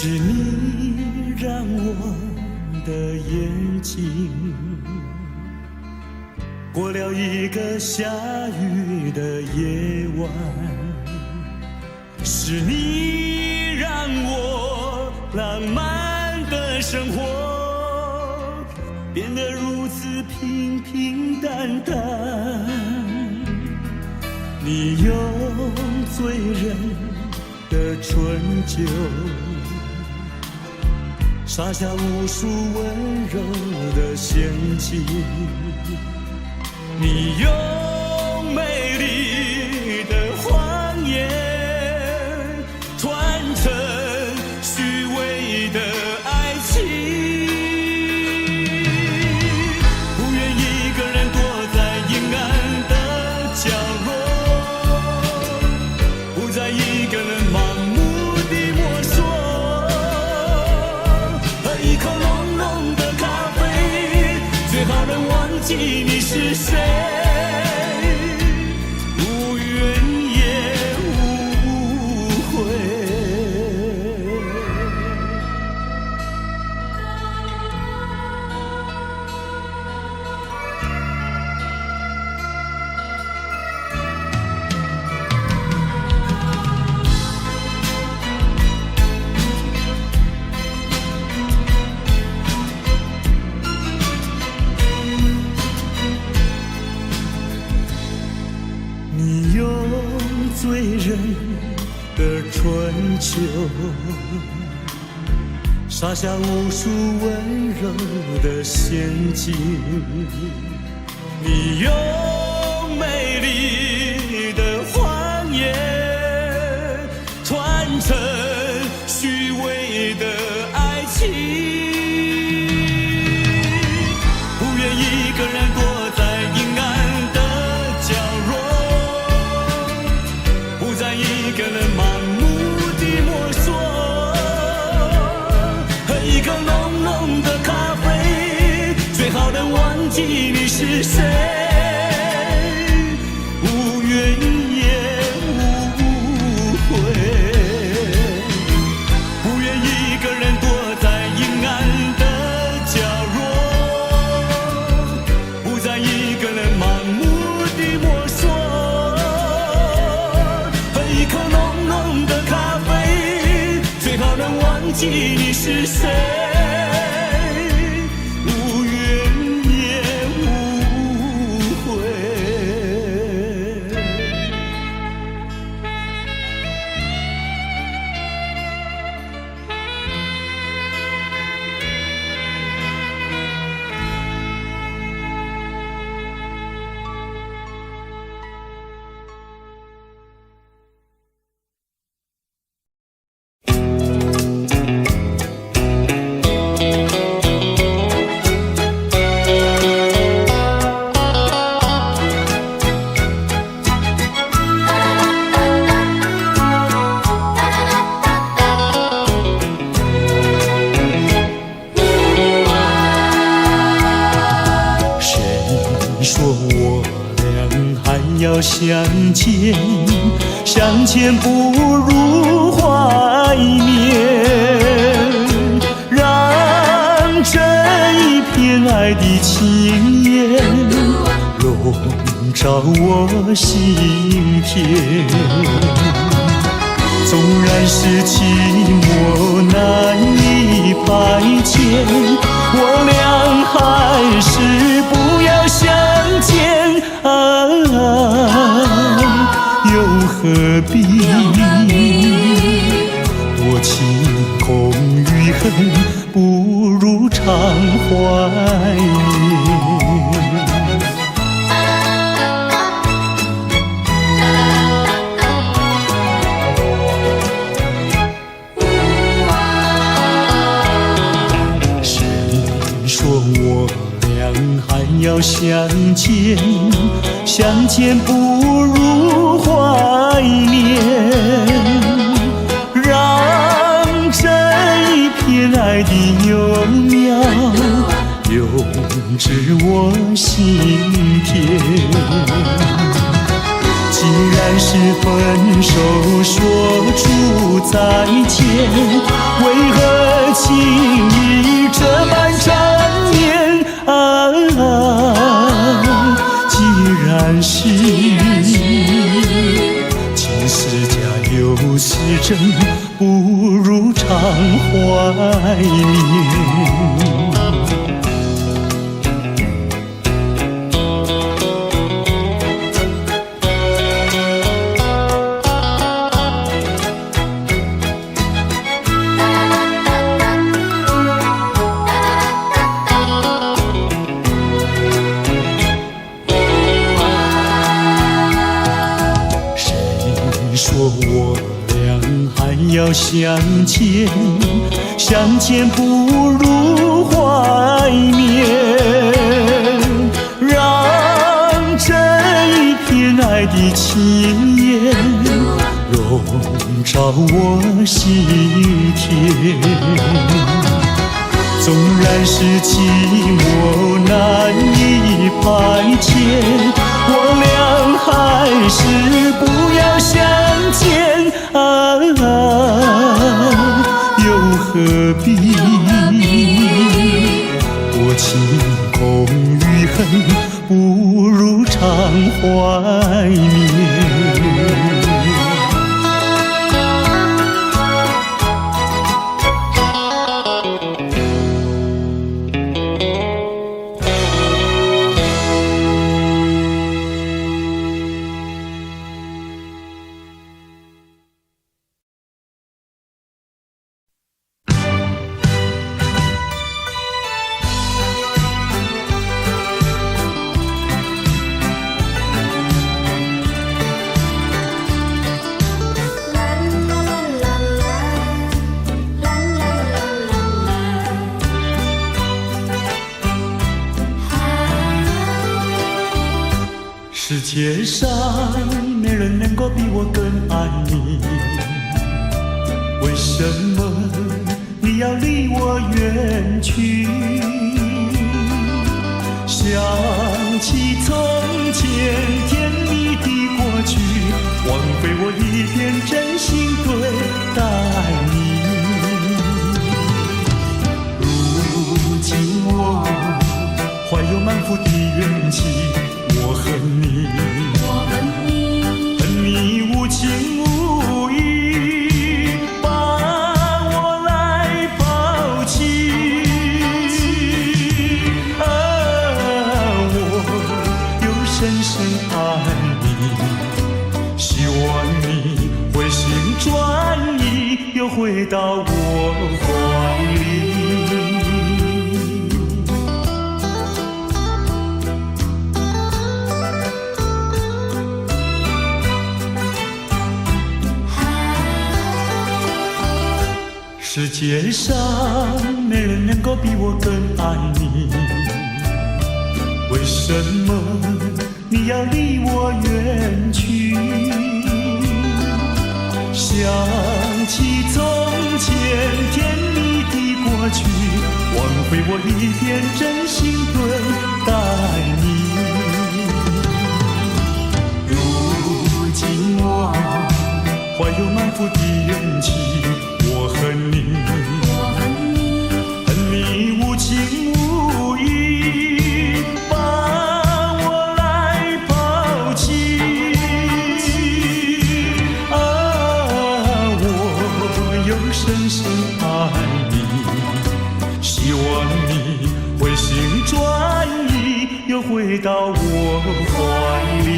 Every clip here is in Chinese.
是你让我的眼睛过了一个下雨的夜晚，是你让我浪漫的生活变得如此平平淡淡。你用醉人的醇酒洒下无数温柔的陷阱，你用美丽的谎言团成虚伪的爱情，不愿一个人躲在阴暗的角落，不再一个人盲目地摸索，喝一口浓浓的咖啡，最好能忘记你是谁，无怨也无悔。你用醉人的醇酒洒下无数温柔的陷阱，你用美丽的谎言团成虚伪的爱情，不愿一个人躲在阴暗的角落，不再一个人盲目地摸索，喝一口浓浓的咖啡，最好能忘记你是谁，无怨也无悔。不愿一个人躲在阴暗的角落，不再一个人盲目地摸索，喝一口浓浓的咖啡，最好能忘记你是谁，无怨也无悔。要相见，相见不如怀念，让这一片爱的情缘笼罩我心田。纵然是寂寞难以排遣，我俩还是不要相见啊，又何必多情空与恨，不如常怀念。我俩还要相见，相见不如怀念，让这一片爱的幼苗永植我心田。既然是分手，说出再见，为何情意这般缠绵既然是情是假又是真，不如常怀念。说我俩还要相见，相见不如怀缅，让这一片爱的情缘笼罩我心田。纵然是寂寞难以排遣，我俩还是不要相见又何必多情空余恨，不如常怀念。世界上没人能够比我更爱你，为什么你要离我远去？想起从前甜蜜的过去，枉费我一片真心对待你。如今我怀有满腹的怨气，我恨你，恨你无情无义，把我来抛弃。我又深深爱你，希望你回心转意，又回到我怀里。世界上没人能够比我更爱你，为什么你要离我远去？想起从前甜蜜的过去，枉费我一片真心对待你。如今我怀有满腹的怨气，我恨你，恨你无情无义，把我来抛弃。我又深深爱你，希望你回心转意，又回到我怀里。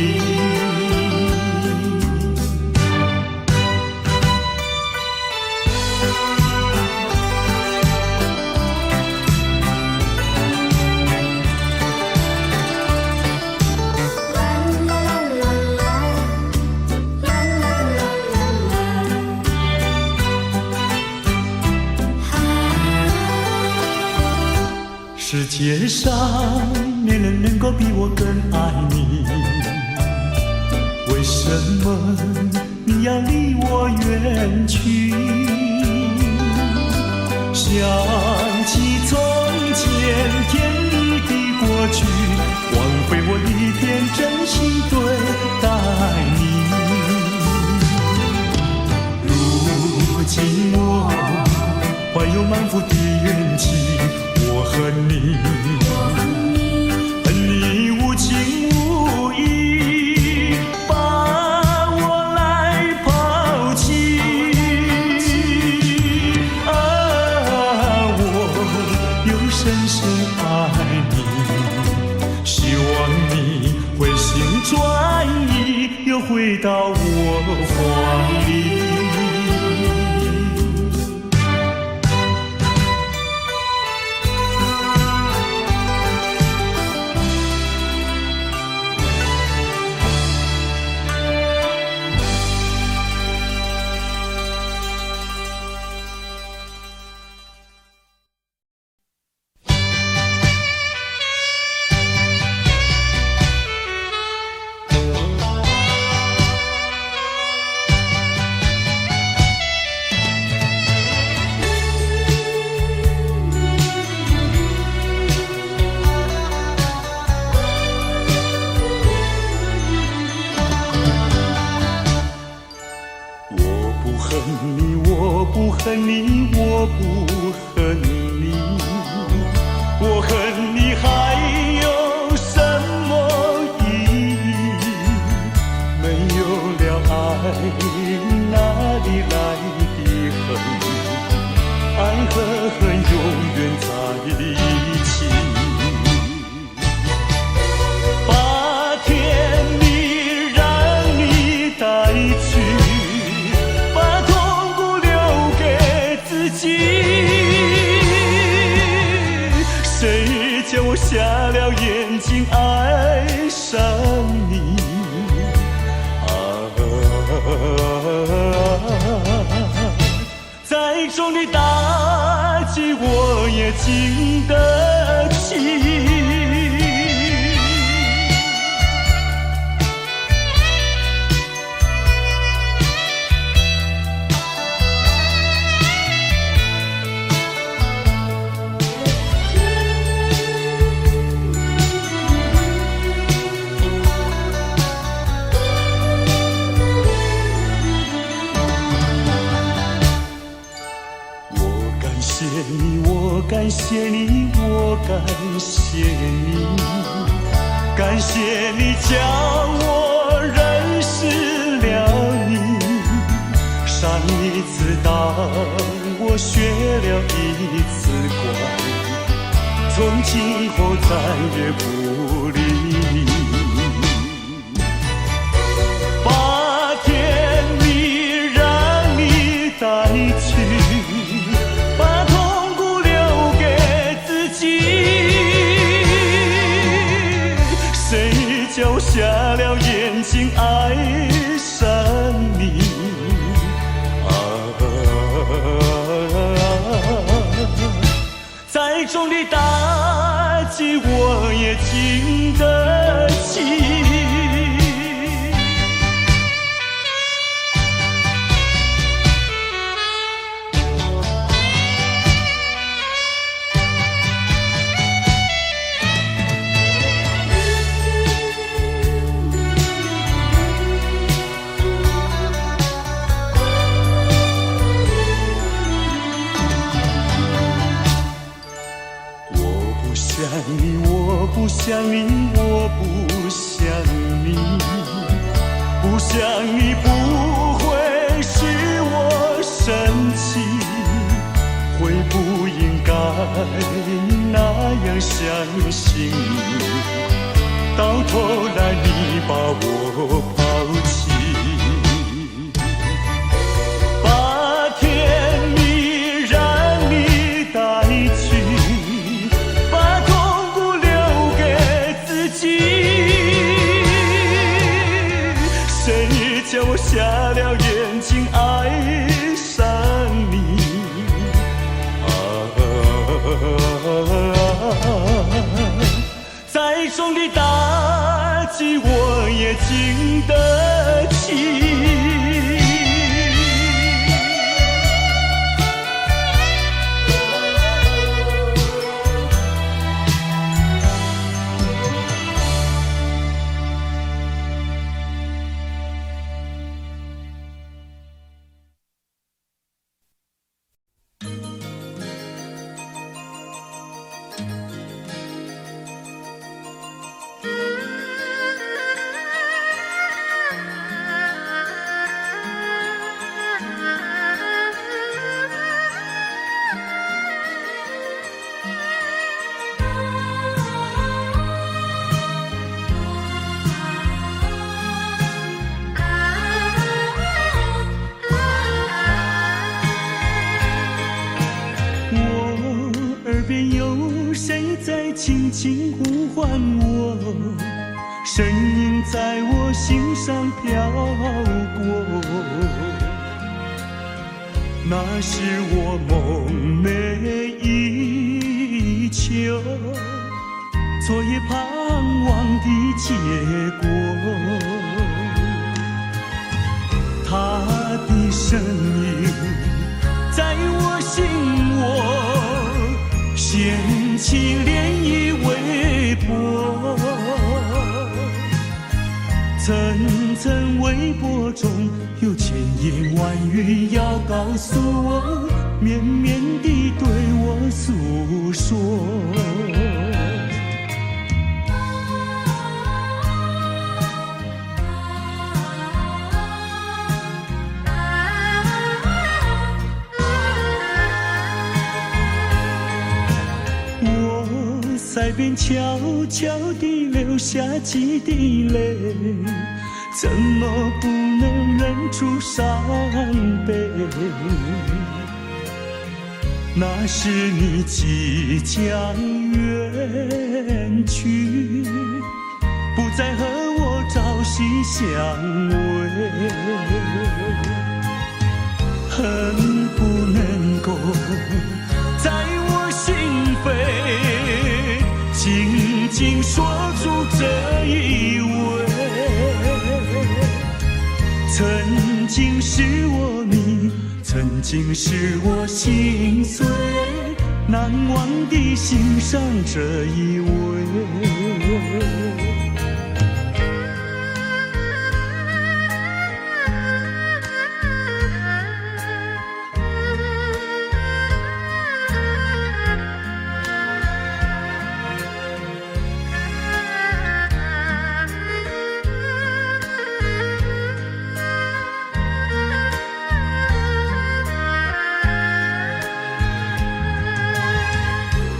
世界上没人能够比我更爱你，为什么你要离我远去？想起从前甜蜜的过去，枉费我一片真心对待你。又回到我怀里。我不恨你，我不恨你，我恨你还有什么意义？没有了爱，哪里来的恨？爱和恨永远在一起。把甜蜜让你带去。谁叫我瞎了眼睛爱上你？再重的打击我也经得起。感谢你，我感谢你，感谢你叫我认识了你。上一次当我学了一次乖，从今后再也不理你。把甜蜜让你带去。叫我瞎了眼睛爱上你，再重的打击我也经得起。我不想你，我不想你，不想你不会使我生气，会不应该那样相信你，到头来你把我抛弃。把甜蜜让你带去。谁叫我瞎了眼睛爱上你？再重的打击我也经得起。轻呼唤我，声音在我心上飘过。那是我梦寐以求，昨夜盼望的结果。他的声音在我心窝，掀起涟漪微波，层层微波中有千言万语要告诉我，绵绵地对我诉说。在边悄悄地流下几滴泪，怎么不能忍住伤悲？那是你即将远去，不再和我朝夕相偎，恨不能够在我心扉紧紧锁住这一吻，曾经是我你，曾经是我心碎，难忘地欣赏这一吻。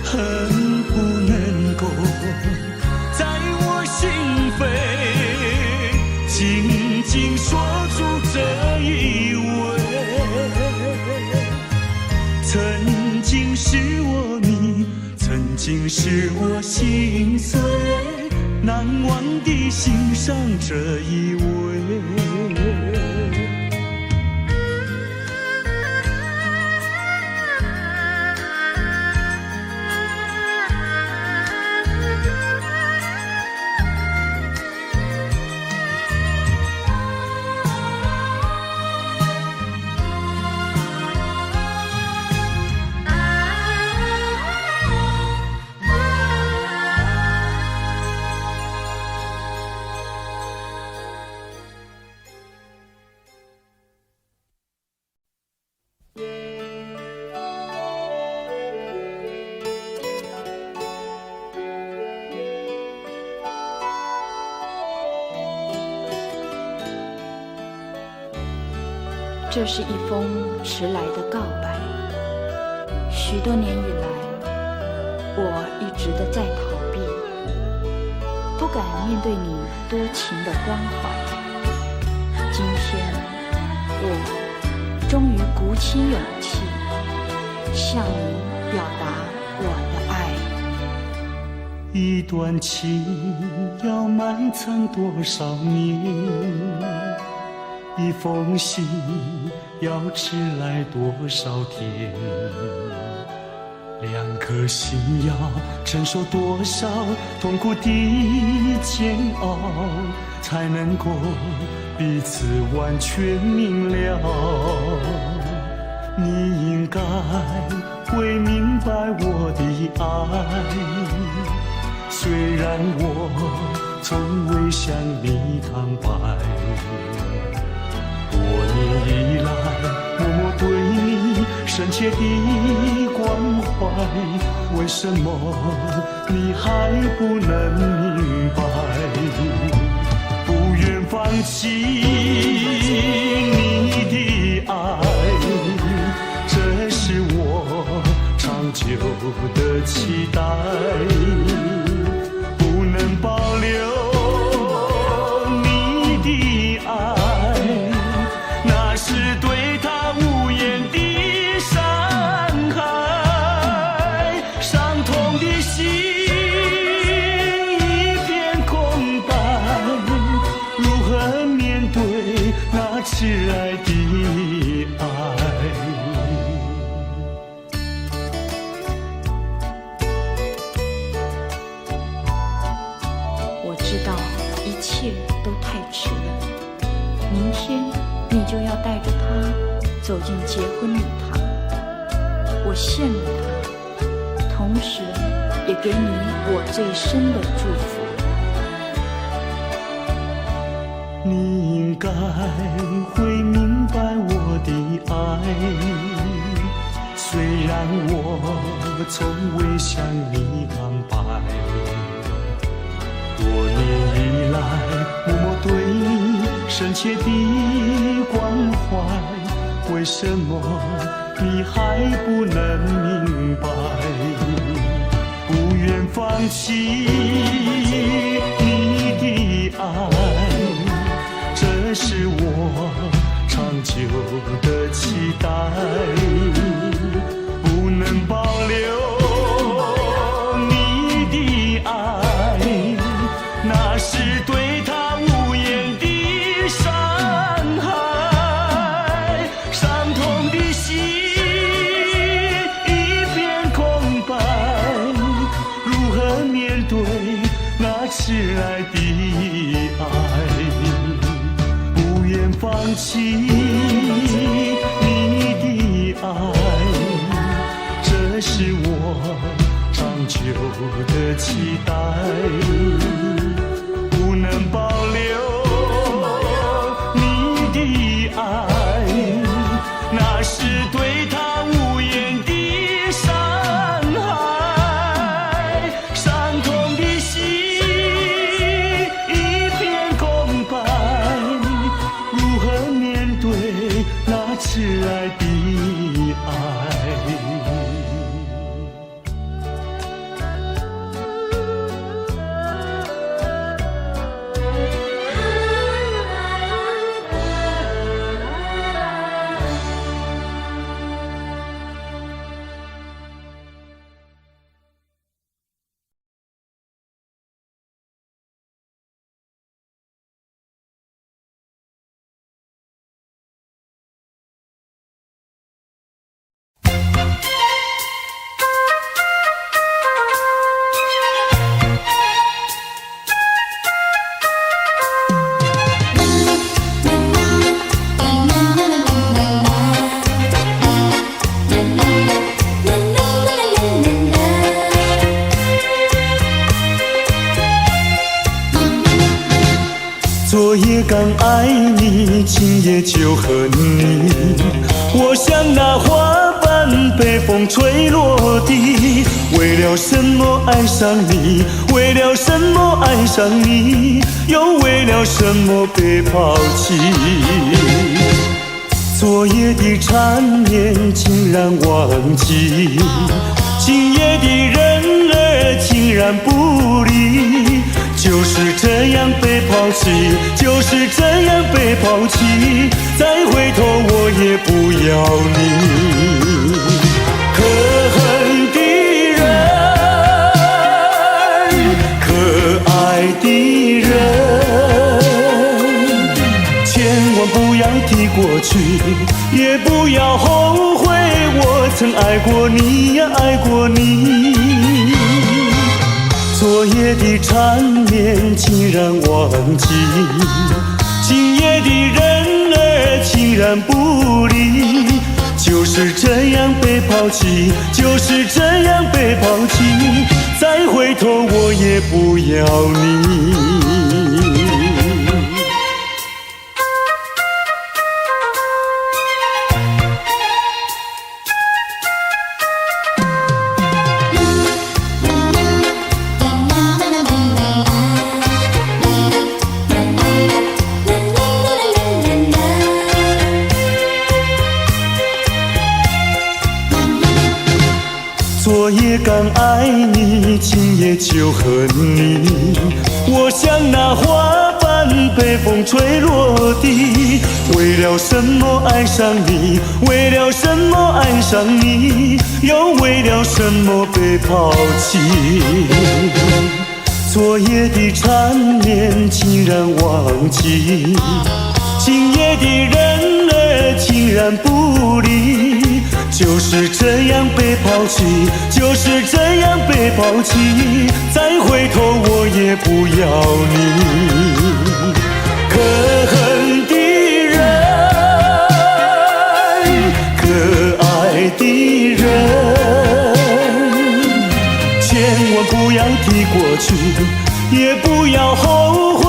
恨不能够在我心扉紧紧锁住这一吻，曾经是我你，曾经是我心碎，难忘地欣赏这一吻。这是一封迟来的告白，许多年以来，我一直的在逃避，不敢面对你多情的关怀。今天，我终于鼓起勇气，向你表达我的爱。一段情要埋藏多少年？一封信要迟来多少天？两颗心要承受多少痛苦的煎熬，才能够彼此完全明了？你应该会明白我的爱，虽然我从未向你坦白。多年以来，默默对你深切的关怀，为什么你还不能明白？不愿放弃你的爱，这是我长久的期待，不能保留心迟来的爱。我知道一切都太迟了，明天你就要带着他走进结婚礼堂，我羡慕他，同时也给你我最深的祝福。你应该会明白我的爱，虽然我从未向你坦白，多年以来默默对你深切的关怀，为什么你还不能明白？不愿放弃你的爱，这是我长久的期待，不能保留你的爱，那是对他无言的伤害，伤痛的心一片空白，如何面对那迟来的爱？不愿放弃你的爱，这是我长久的期待，不能保留你的爱，那是对他无言的伤害，伤痛的心一片空白，如何面对那迟来的爱？昨夜刚爱你，今夜就恨你。我像那花瓣被风吹落地，为了什么爱上你？为了什么爱上你？又为了什么被抛弃？昨夜的缠绵竟然忘记，今夜的人儿竟然不理。就是这样被抛弃，就是这样被抛弃，再回头我也不要你。可恨的人，可爱的人，千万不要提过去，也不要后悔我曾爱过你呀，爱过你。昨夜的缠绵竟然忘记，今夜的人儿竟然不理。就是这样被抛弃，就是这样被抛弃，再回头我也不要你。昨夜刚爱你，今夜就恨你。我像那花瓣被风吹落地，为了什么爱上你？为了什么爱上你？又为了什么被抛弃？昨夜的缠绵竟然忘记，今夜的人儿竟然不理，就是这样被抛弃，就是这样被抛弃，再回头我也不要你。可恨的人，可爱的人，千万不要提过去，也不要后悔，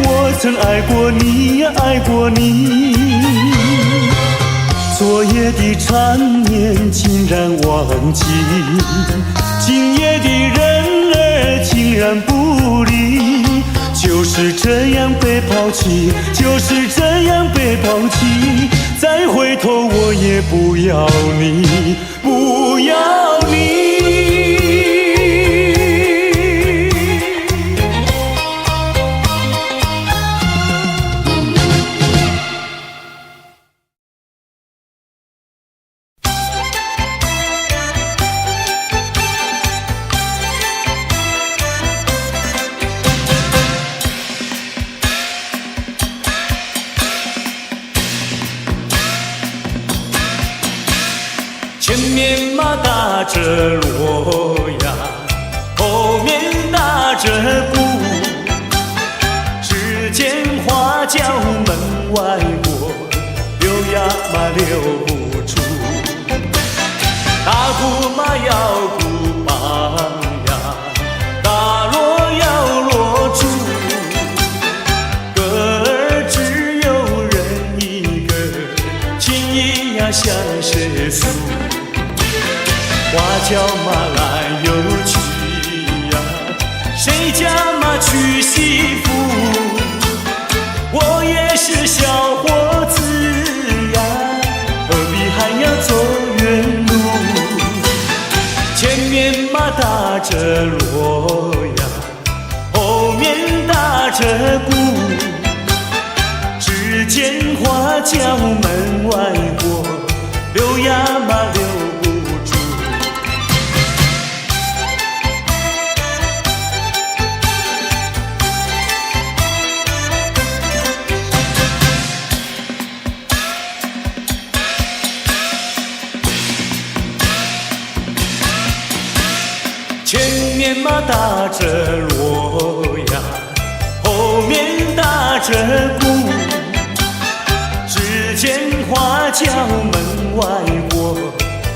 我曾爱过你，爱过你。昨夜的缠绵竟然忘记，今夜的人儿竟然不理，就是这样被抛弃，就是这样被抛弃，再回头我也不要你，不要你。前面马打着锣呀，后面打着鼓，只见花轿门外过，溜呀嘛溜不出。大鼓嘛要鼓棒呀，大锣要锣杵，歌儿只有人一个，情意呀像是诉。花轿嘛来又去呀，谁家嘛娶媳妇？我也是小伙子呀，何必还要走远路？前面嘛打着锣呀，后面打着鼓，只见花轿门外过，溜呀嘛溜。前面嘛打着锣呀，后面打着鼓，只见花轿门外过，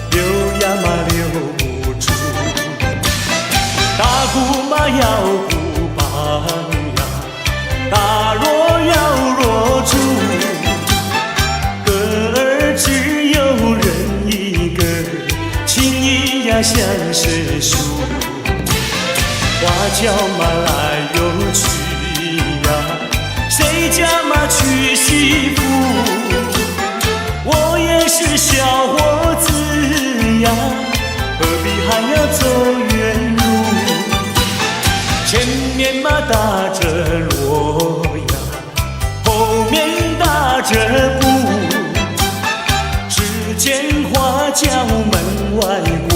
溜呀嘛溜不出。大鼓嘛要鼓棒呀，大锣要锣杵，歌儿只有人一个，情意呀像是树。花轿嘛来又去呀，谁家嘛娶媳妇？我也是小伙子呀，何必还要走远路？前面嘛打着锣呀，后面打着鼓，只见花轿门外过，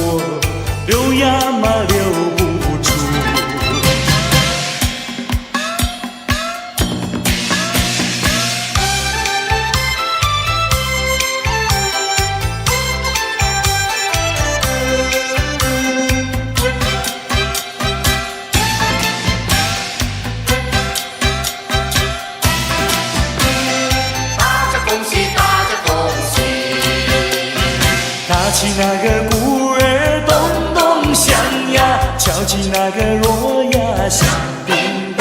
溜呀嘛溜不出。打起那个鼓儿咚咚响呀，敲起那个锣呀响叮当。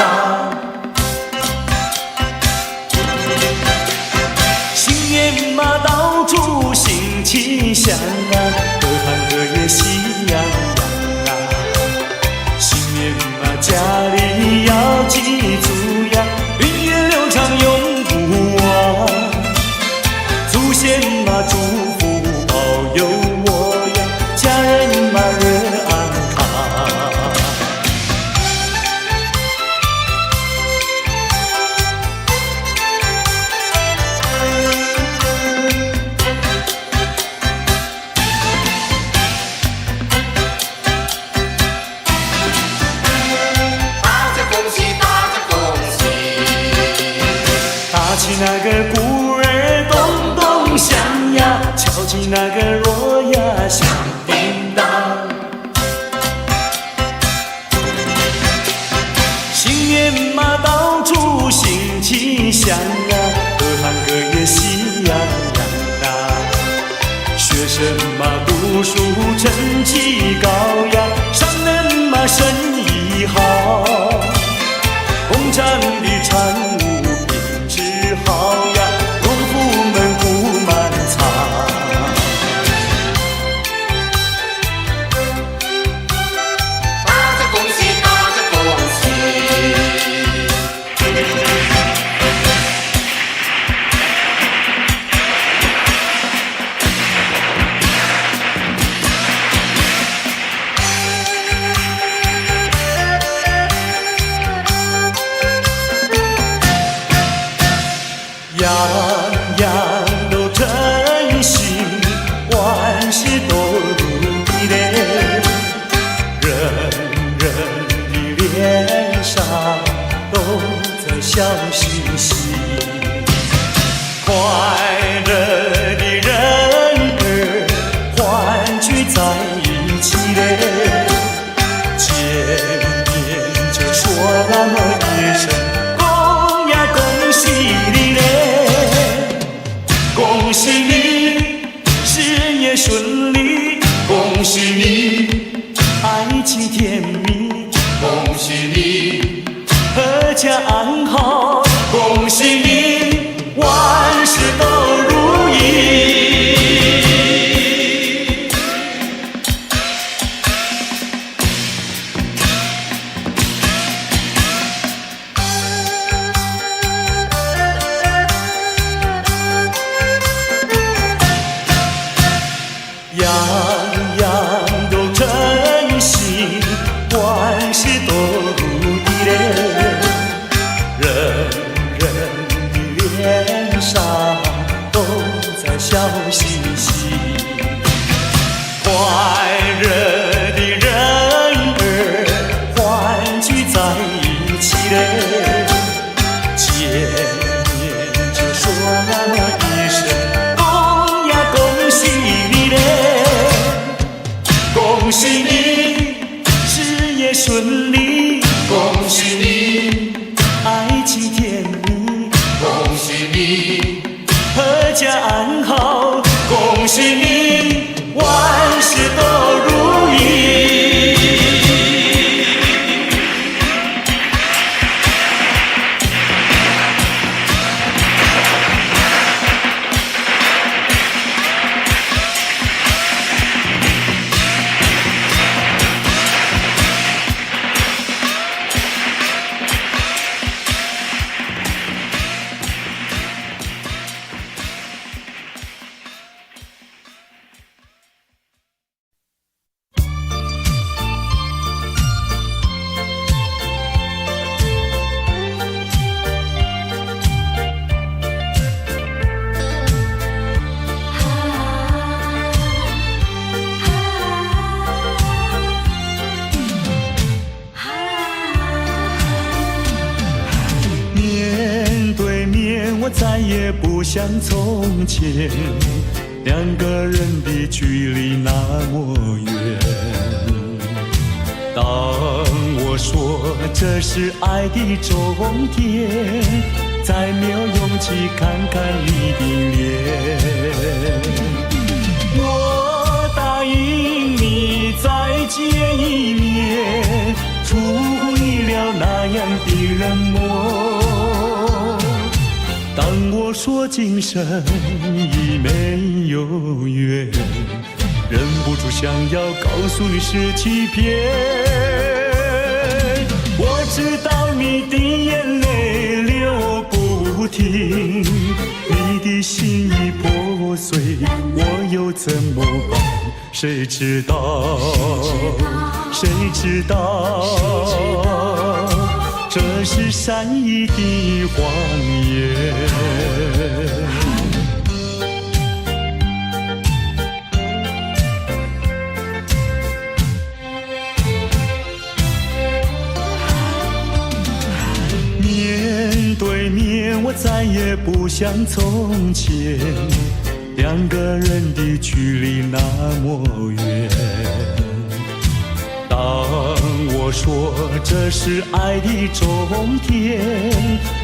新年嘛到处欣气象啊，各行各业喜洋洋啊。新年嘛家里要记住呀，云烟流长永不忘。祖先嘛祝福保佑我，乡啊，各行各业喜洋洋啊。学生嘛，读书成绩高呀，商人嘛，生意好，工厂的产物品质好呀，农夫们不满仓。大家恭喜，大家恭喜！样样都称心，万事都如意嘞。人人的脸上都在笑嘻嘻，快乐的人儿欢聚在一起嘞。见面就说那么一声，恭呀恭喜你嘞，恭喜你事业顺利，恭喜你爱情甜蜜，恭喜你，阖家安好，恭喜你万事都如意。样样都称心，万事都如意嘞。人人的脸上都在笑嘻嘻，快乐的人儿欢聚在一起嘞。见面就说那么一声，恭呀恭喜你嘞，恭喜你事业顺利，恭喜你，爱情甜蜜，恭喜你，阖家安好，恭喜你万事都如意。我再也不像从前，两个人的距离那么远。当我说这是爱的终点，再没有勇气看看你的脸。我答应你再见一面，出乎意料那样的冷漠。当我说今生已没有缘，忍不住想要告诉你是欺骗。我知道你的眼泪流不停，你的心已破碎，我又怎么办？谁知道？谁知道？这是善意的谎言。面对面，我再也不像从前，两个人的距离那么远。当我说这是爱的终点，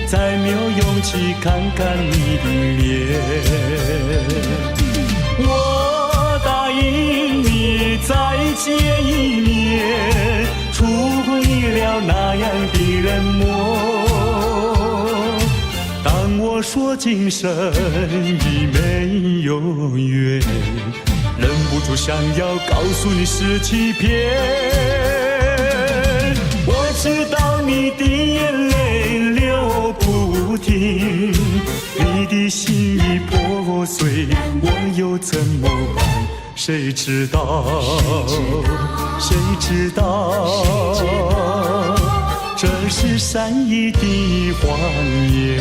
再没有勇气看看你的脸。我答应你再见一面，除不了那样的冷漠。当我说今生已没有缘，忍不住想要告诉你是欺骗。我知道你的眼泪流不停，你的心已破碎，我又怎么办？谁知道？谁知道？这是善意的谎言。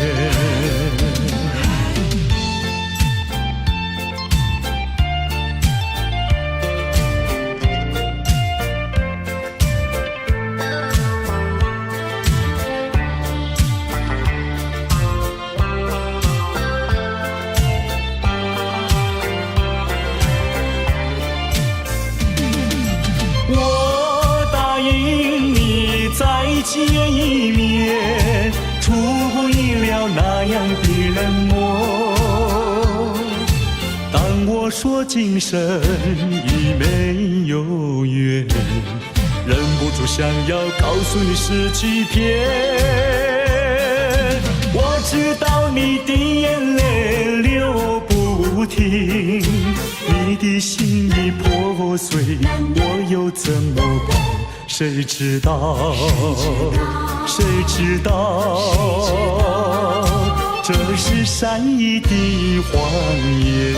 见一面，除不了那样的冷漠。当我说今生已没有缘，忍不住想要告诉你是欺骗。我知道你的眼泪流不停，你的心已破碎，我又怎么办？谁知道？谁知道？这是善意的谎言。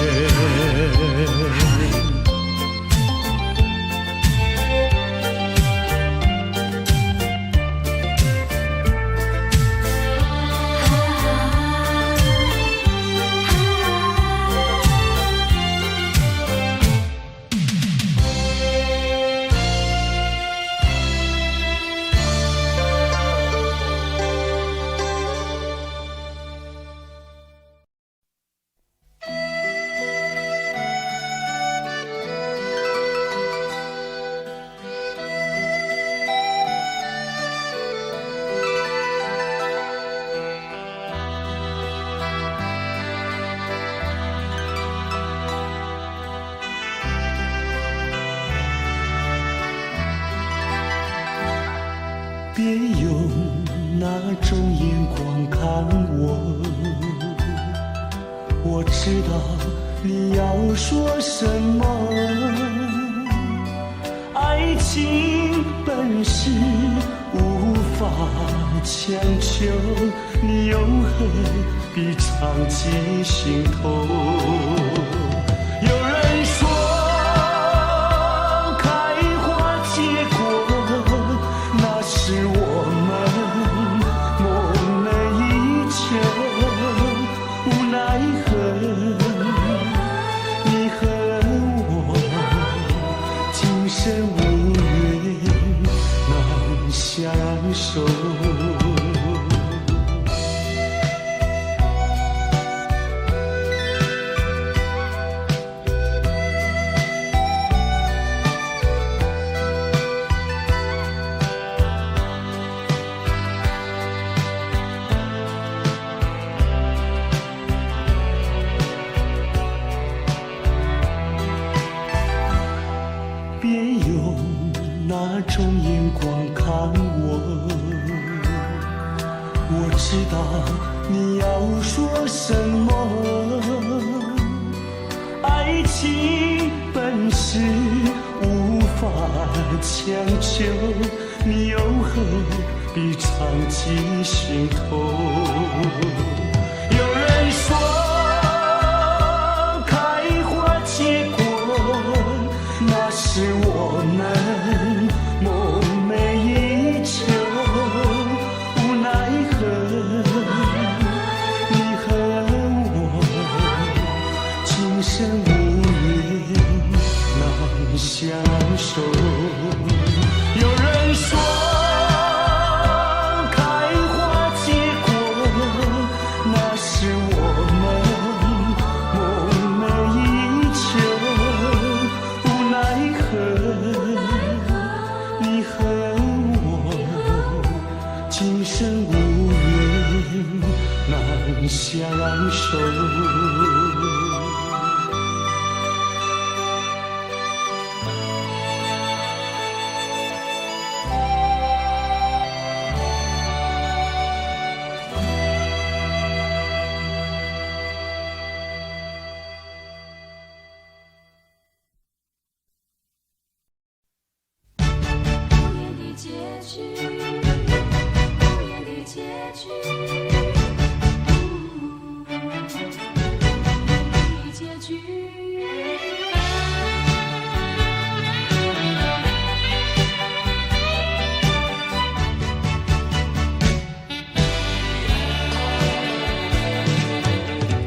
别用那种眼光看我，我知道你要说什么。爱情本是无法强求，你又何必藏进心头？有人说是我们梦寐以求，无奈何你和我今生无缘难相守。别用那种眼光看我，我知道你要说什么。爱情本是无法强求，你又何必藏进心头？有人说那是我们梦寐以求，无奈何你和我今生无缘难相守。有人说开花结果，那是我们生无缘，难相守。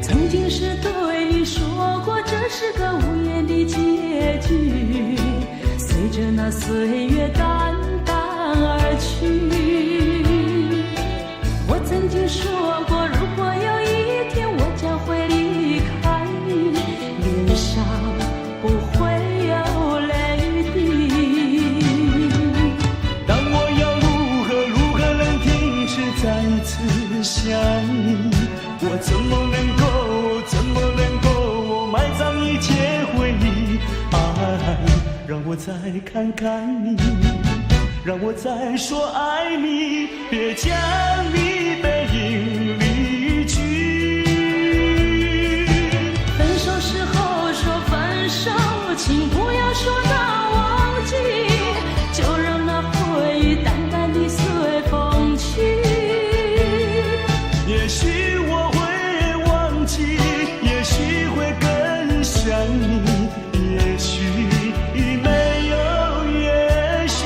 曾经是对你说过，这是个无言的结局，随着那岁月淡淡而去。我曾经说过，如果有一天我将会离开你，脸上不会有泪滴。但我要如何能停止再一次想你？我怎么能够埋葬一切回忆？爱，让我再看看你，让我再说爱你，别将你背影离去。分手时候说分手，请不要说那忘记，就让那回忆淡淡地随风去。也许我会忘记，也许会更想你，也许没有也许。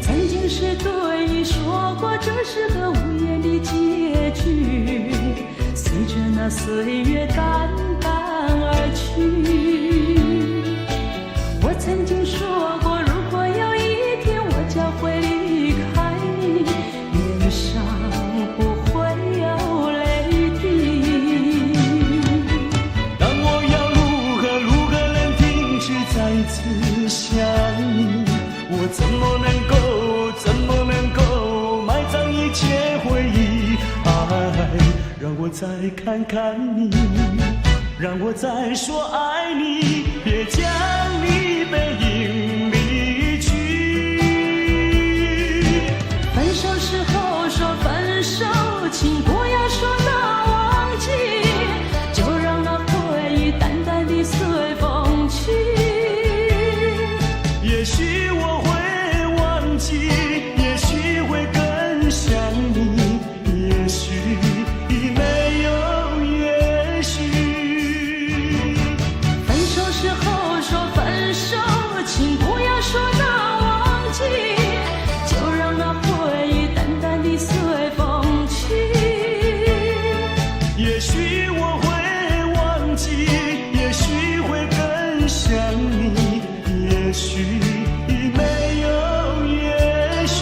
曾经是对你说过，这是个无言的结局，随着那岁月淡淡而去。我曾经说过，如果有一天我将会离开你，脸上不会有泪滴。但我要如何能停止再一次想你？我怎么能够埋葬一切回忆？爱，让我再看看你，让我再说爱你，别将你背影离去。分手时候说分手，请不要说那忘记，就让那回忆淡淡地随风去。也许我会忘记，也许会更想你，也许没有也许。分手时候说分手，请不要说那忘记，就让那回忆淡淡地随风去。也许我会忘记，也许会更想你，也许没有也许。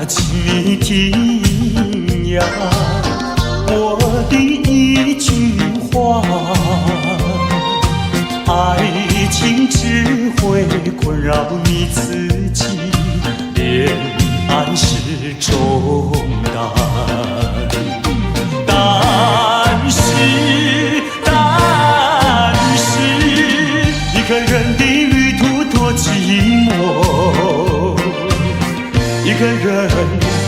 请你听呀，我的一句话，爱情只会困扰你自己，个人，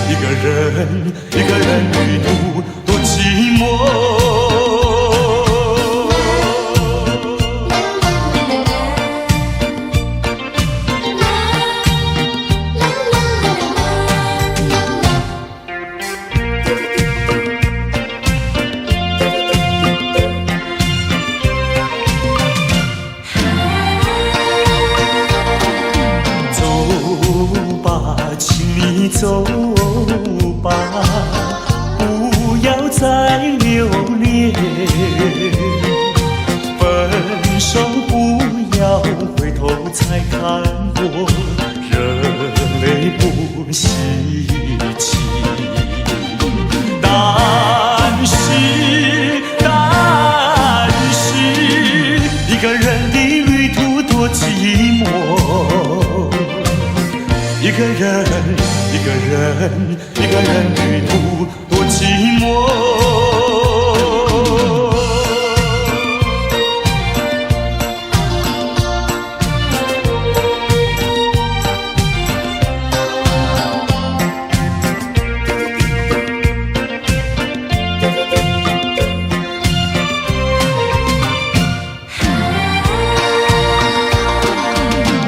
一个人，一个人旅途多寂寞。走吧，不要再留恋。分手不要回头再看我，热泪不稀奇。但是，一个人的旅途多寂寞。一个人，一个人，一个人旅途多寂寞。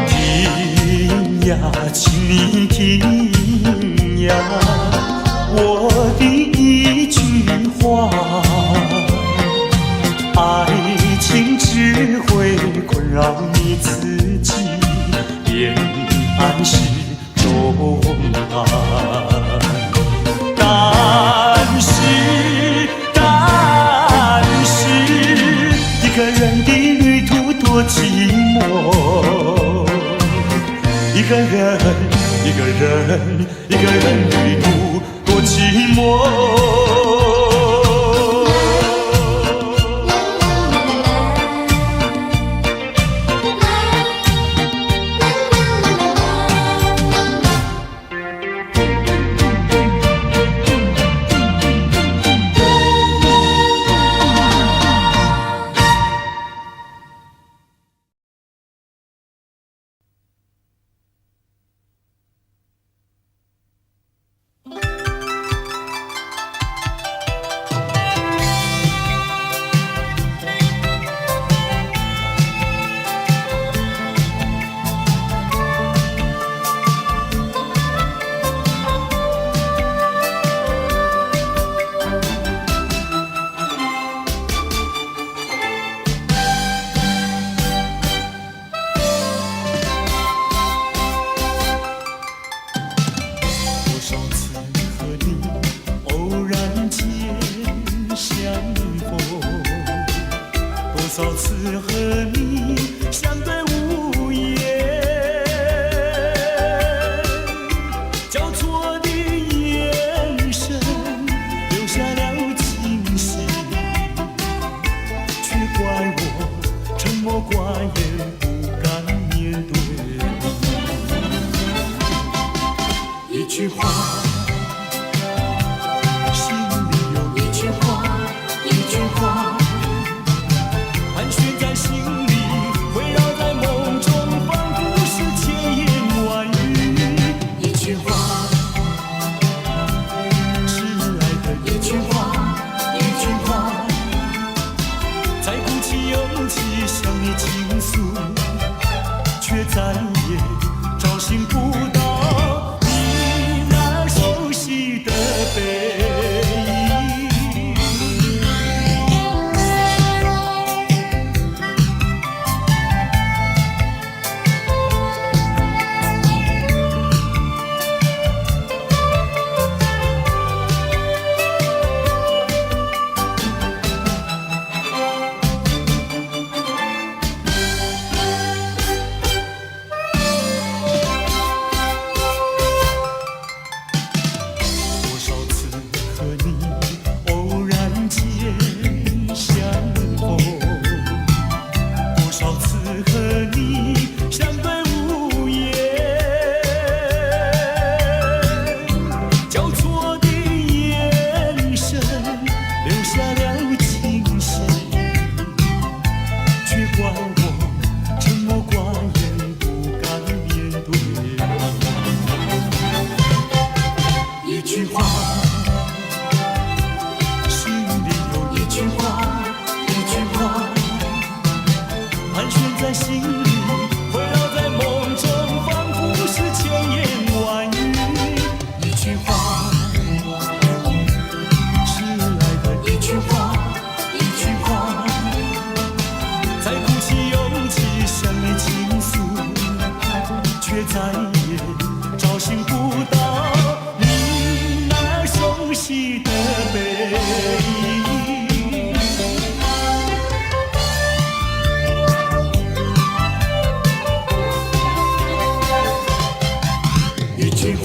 听呀，请你听呀，我的一句话，爱情只会困扰你自己，恋爱是重担。但是，一个人的旅途多寂寞。一个人，一个人，一个人旅途多寂寞。多少次和你相对无言，交错的眼神留下了惊喜，却怪我沉默寡言，不敢面对你。一句话，心里有一句话，一句话。悬在心里，围绕在梦中，仿佛是千言万语。一句话，迟来的一句话，一句话，才鼓起勇气向你倾诉，却再也找寻不到你那些到你那熟悉的背影。一句话，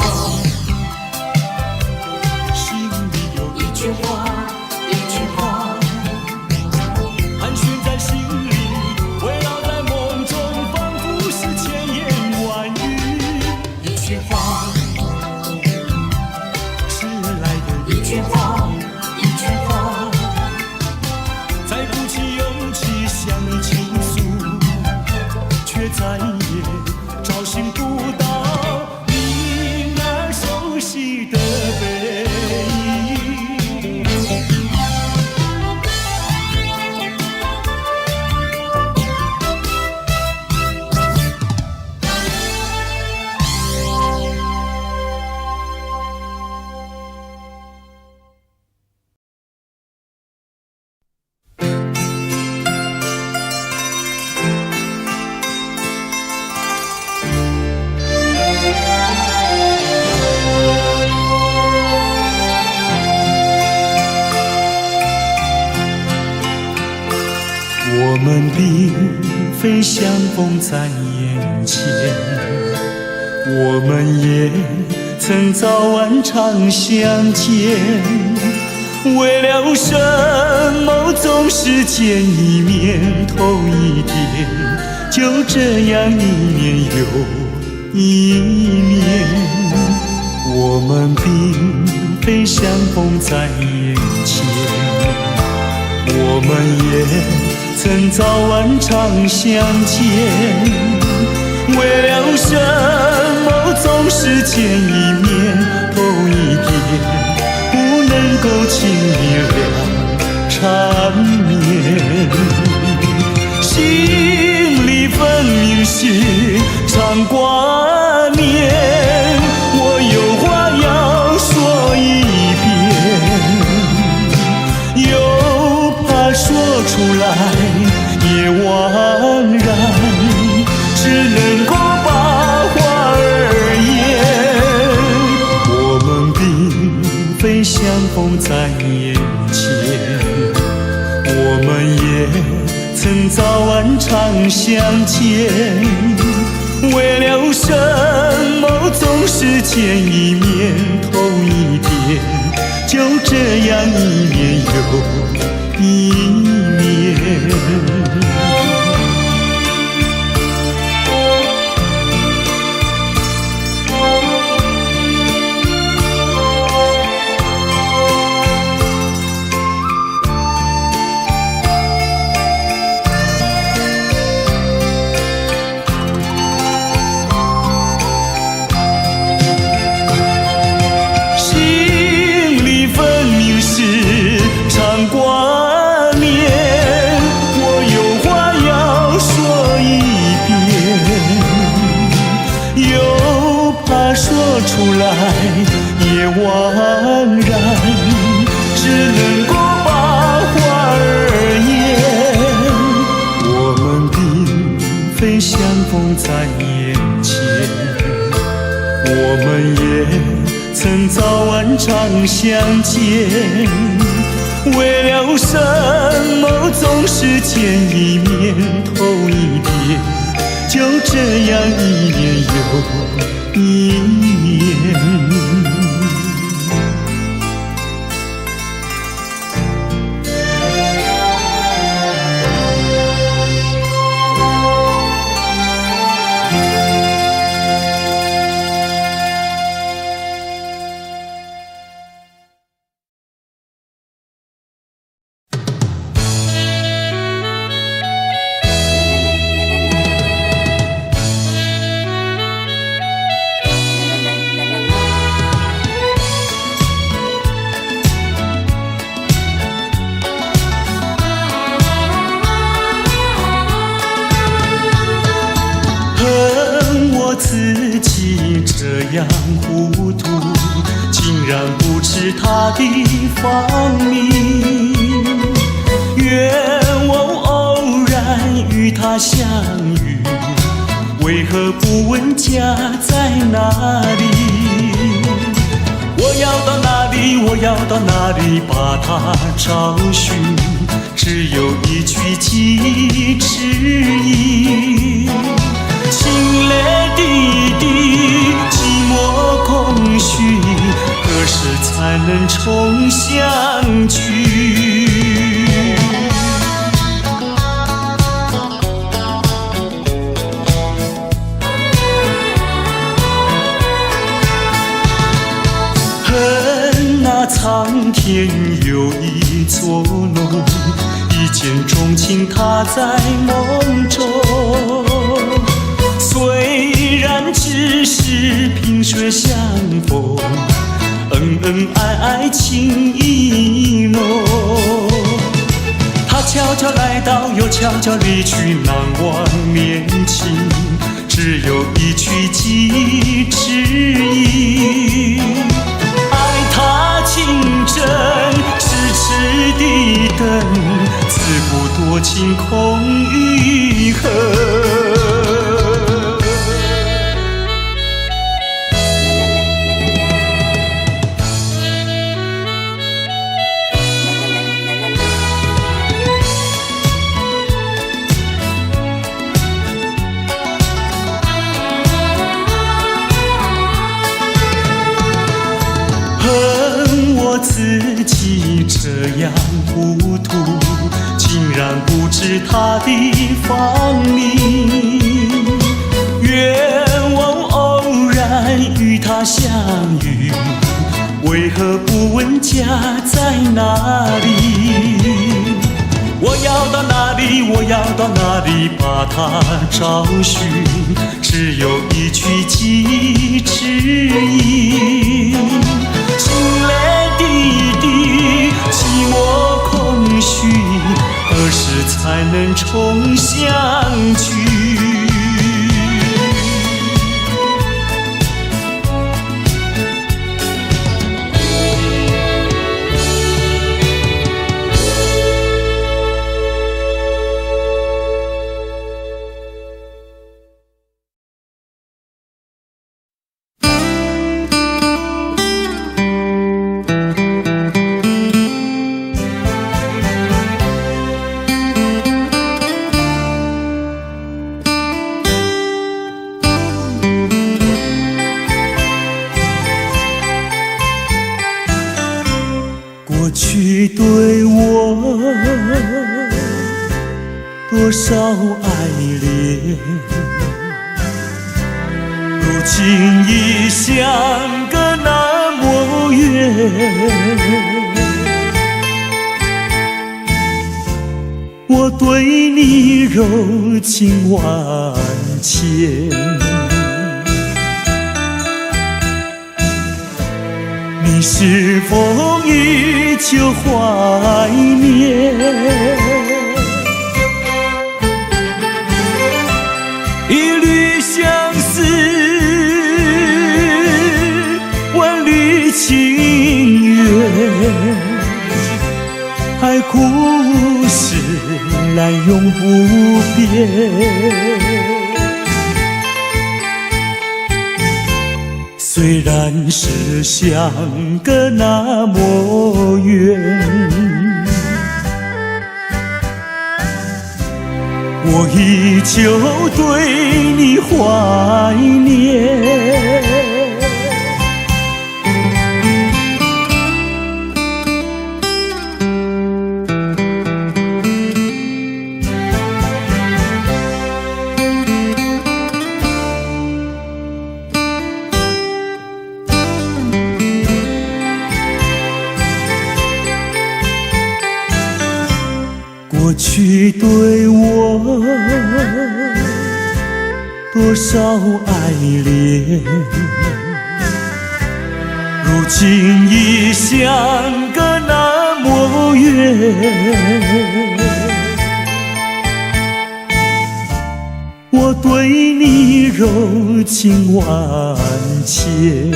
心里有一句话，一句话，盘旋在心里，围绕在梦中，仿佛是千言万语。一句话，迟来的一句话，一句话，再鼓起勇气向你倾诉，却再也找寻不到你那熟悉的背影。我们并非相逢在眼前，我们也曾早晚常相见。为了什么总是见一面头一天，就这样一年又一年。我们并非相逢在眼前，我们也曾早晚常相见，为了什么总是见一面头一天，不能够轻易了缠绵。心里分明是常挂念，我有话要说一遍，又怕说出来也枉然，只能够把话儿言。我们并非相逢在眼前，我们也曾早晚常相见，为了什么总是见一面头一天，就这样一年又一年。出来也枉然，只能够把话儿言。我们并非相逢在眼前，我们也曾早晚常相见，为了什么总是见一面头一天，就这样一年又一年。自己这样糊涂，竟然不知他的芳名。愿我偶然与他相遇，为何不问家在哪里？要到哪里把它找寻？只有一曲寄指引。清泪滴滴，寂寞空虚，何时才能重相聚？恨那苍天有一座楼，一见钟情他在梦中。虽然只是萍水相逢，恩恩爱爱情意浓。他悄悄来到，又悄悄离去，难忘年轻，只有一曲寄指引。爱他情真，痴痴地等，自古多情空余恨。恨我自己这样糊涂，竟然不知他的芳名。愿望偶然与他相遇，为何不问家在哪里？我要到哪里，我要到哪里把它找寻？只有一曲寄指引。清泪滴滴，寂寞空虚，何时才能重相聚？过去对我多少爱恋，如今已相隔那么远。我对你柔情万千，你是否依旧怀念？一缕相思，万缕情缘，爱故事难永不变。虽然是相隔那么远，我依旧对你怀念。过去对我多少爱恋，如今已相隔那么远。我对你柔情万千，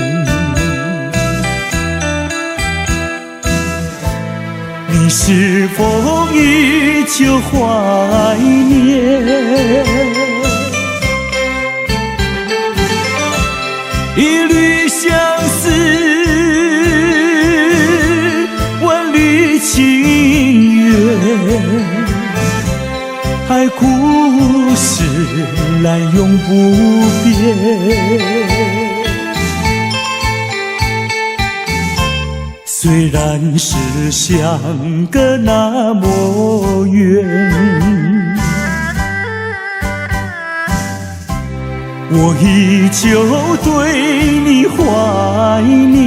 你是否依旧怀念？一缕相思，滥用不变。虽然是相隔那么远，我依旧对你怀念。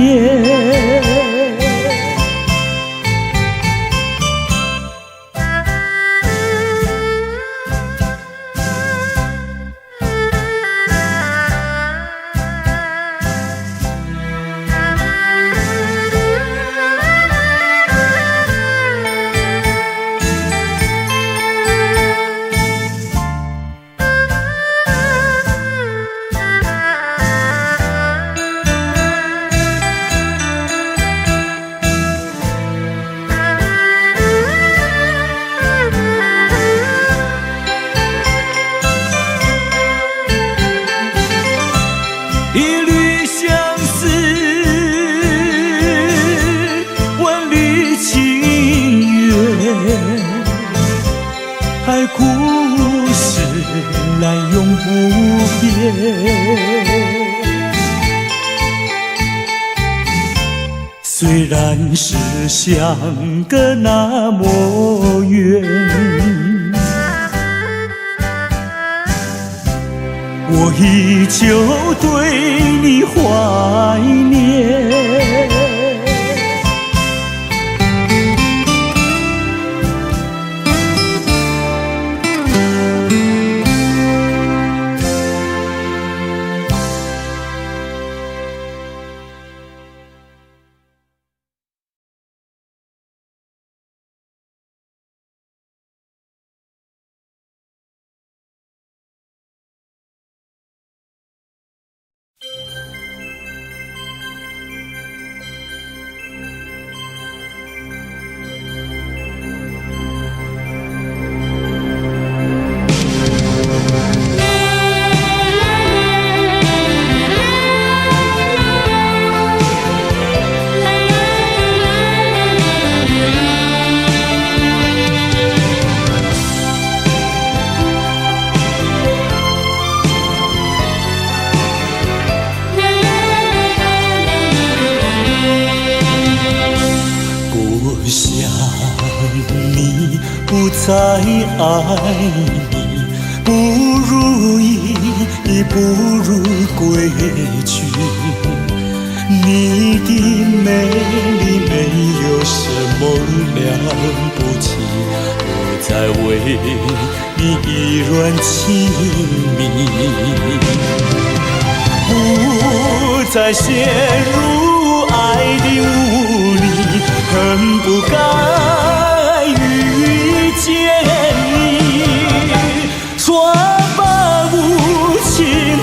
爱故事滥用不变，虽然是相隔那么远，我依旧对你怀念。不再爱你，不如意，不如归去。你的美丽没有什么了不起，我在为你依然亲密，不再陷入爱的雾里，恨不该遇见你，说把无情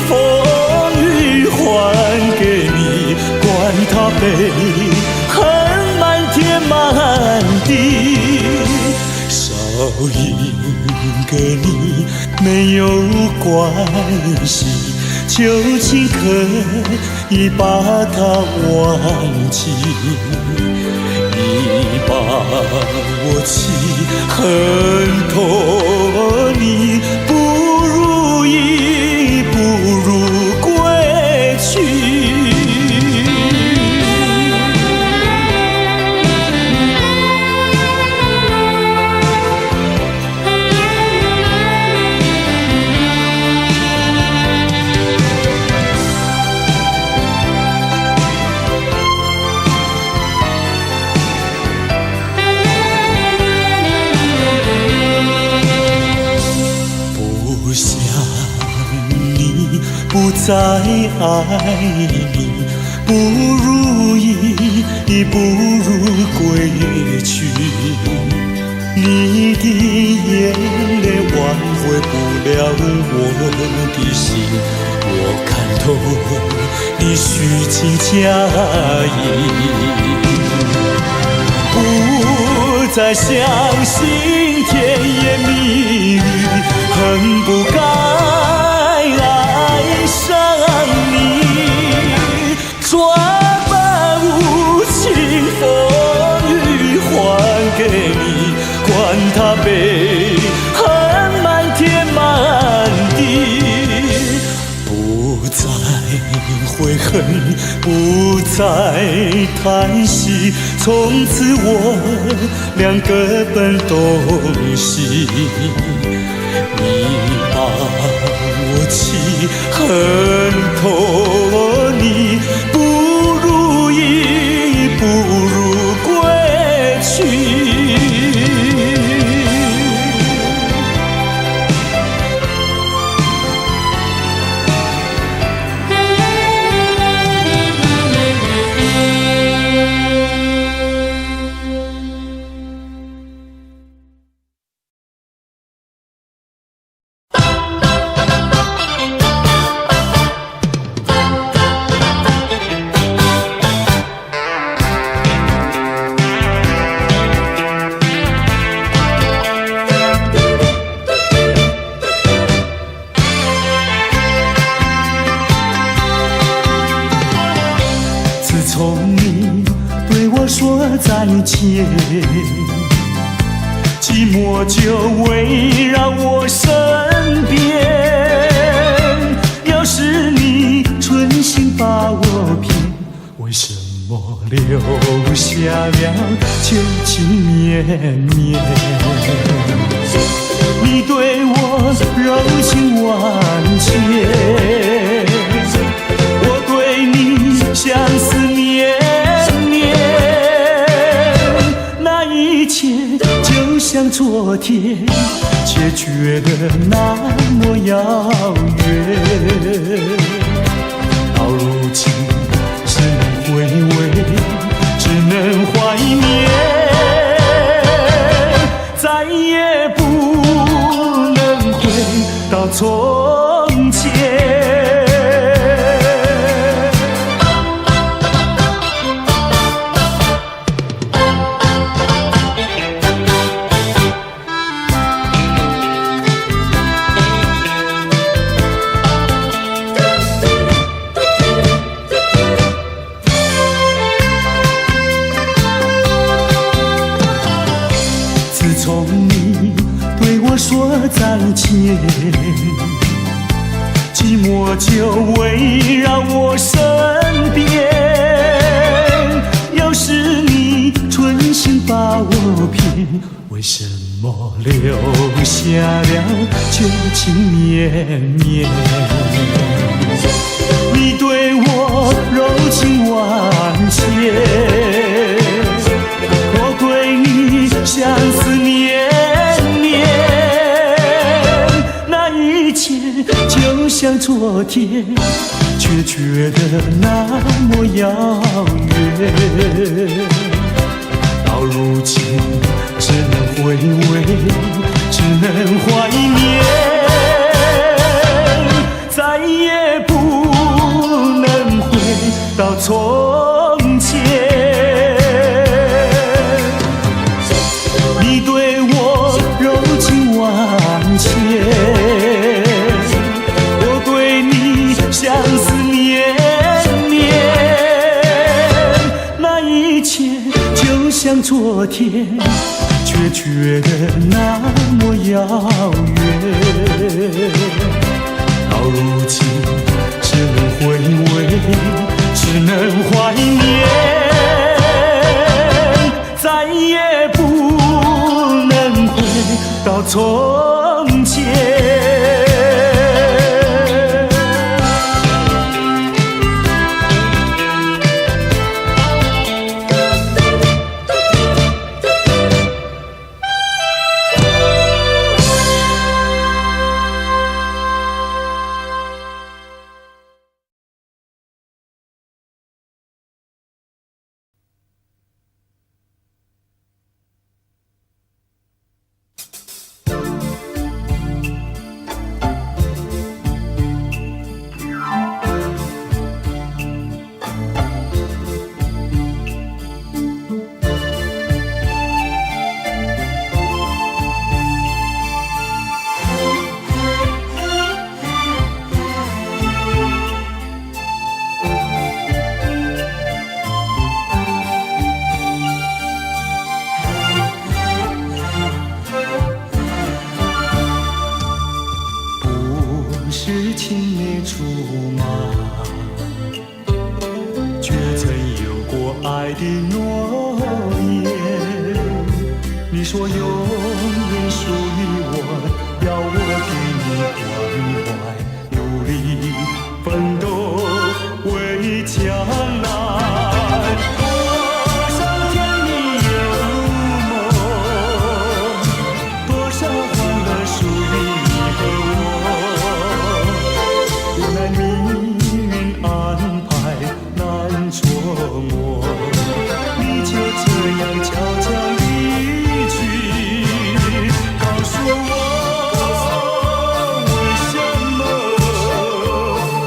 风雨还给你，管他悲恨满天满地，少赢给你没有关系，就尽可以把它忘记。你把我气恨透，你不如意，不如归去。不再爱你，不如意，不如归去。你的眼泪挽回不了我的心，我看透你虚情假意，不再相信甜言蜜语，恨不该爱上你，说把无情风雨还给你，管他悲恨满天满地，悔恨，不再叹息。从此我俩各奔东西。你把我气恨透你，不如意，不如归去。再见，寂寞就围绕我身边。要是你存心把我骗，为什么留下了旧情绵绵？你对我柔情万千，我对你相思绵绵。一切就像昨天，却觉得那么遥远。到如今，只能回味，只能怀念，再也不能回到从前。再见，寂寞就围绕我身边。要是你存心把我骗，为什么留下了旧情绵绵？你对我柔情万千，我对你相思绵绵。一切就像昨天，却觉得那么遥远。到如今，只能回味，只能怀念，再也不能回到从前。你对我柔情万千。相思绵绵，那一切就像昨天，却觉得那么遥远。到如今，只能回味，只能怀念，再也不能回到从前。爱的诺言。你说永远属于我，要我给你关怀，努力奋斗为将来。多少甜蜜有梦，多少欢乐属于你和我。无奈命运安排难捉摸，你就这样悄悄离去，告诉我为什么，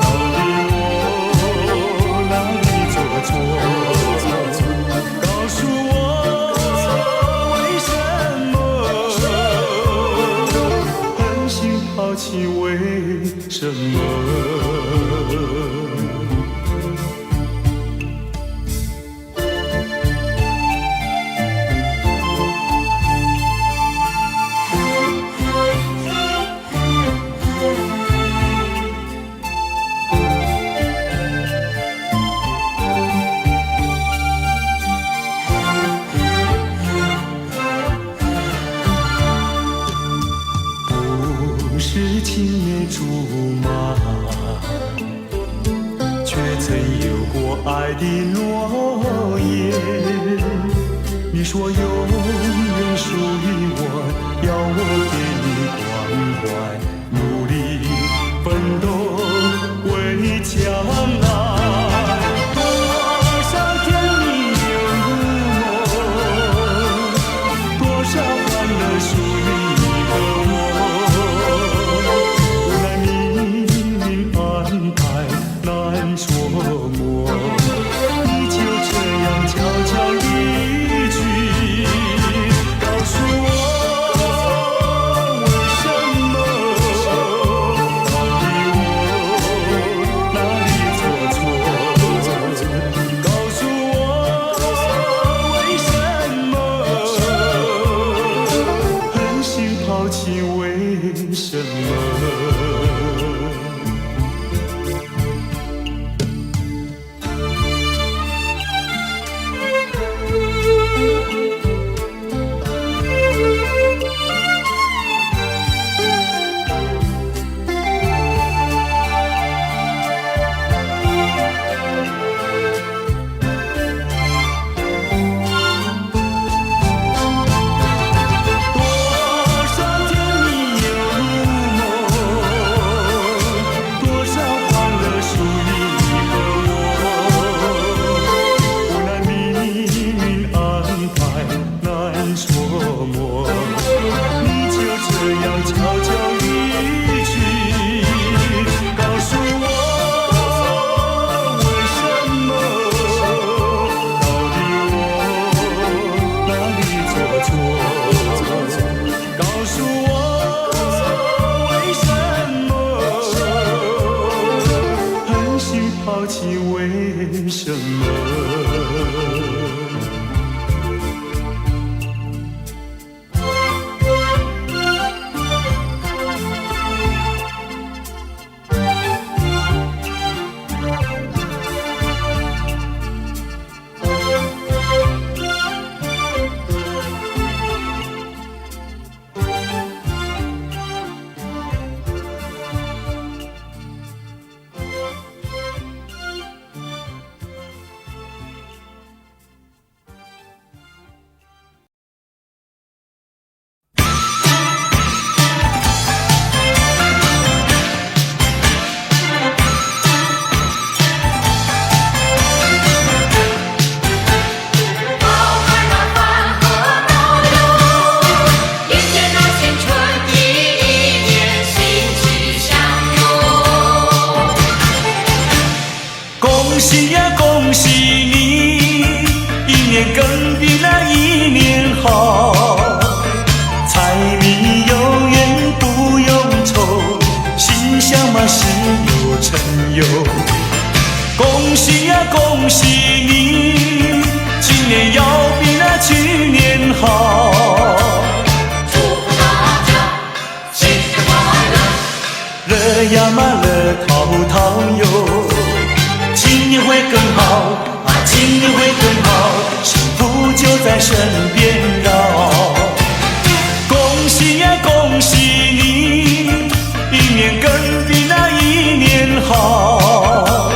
到底我哪里做错？告诉我为什么狠心抛弃，为什么？不是青梅竹马，却曾有过爱的诺言。你说永远属于我，要我给你关怀，努力奋斗为将来。多少甜蜜有梦，多少欢乐属于你和我。无奈命运安排难捉摸，你就这样悄悄离去，告诉我为什么，到底我哪里做错？告诉我为什么狠心抛弃，为什么？多少甜蜜有梦，多少欢乐属于你和我。无奈命运安排难捉摸，你就这样悄悄离去，告诉我为什么，到底我哪里做错？告诉我为什么狠心抛弃，为什么？恭喜呀，恭喜你，一年更比那一年好，柴米油盐不用愁，心想嘛事有成有。恭喜呀，恭喜你，今年要比那去年好。祝福大家新年快乐，乐呀嘛乐淘淘哟。今年会更好啊，今年会更好。在身边绕。恭喜呀恭喜你，一年更比那一年好。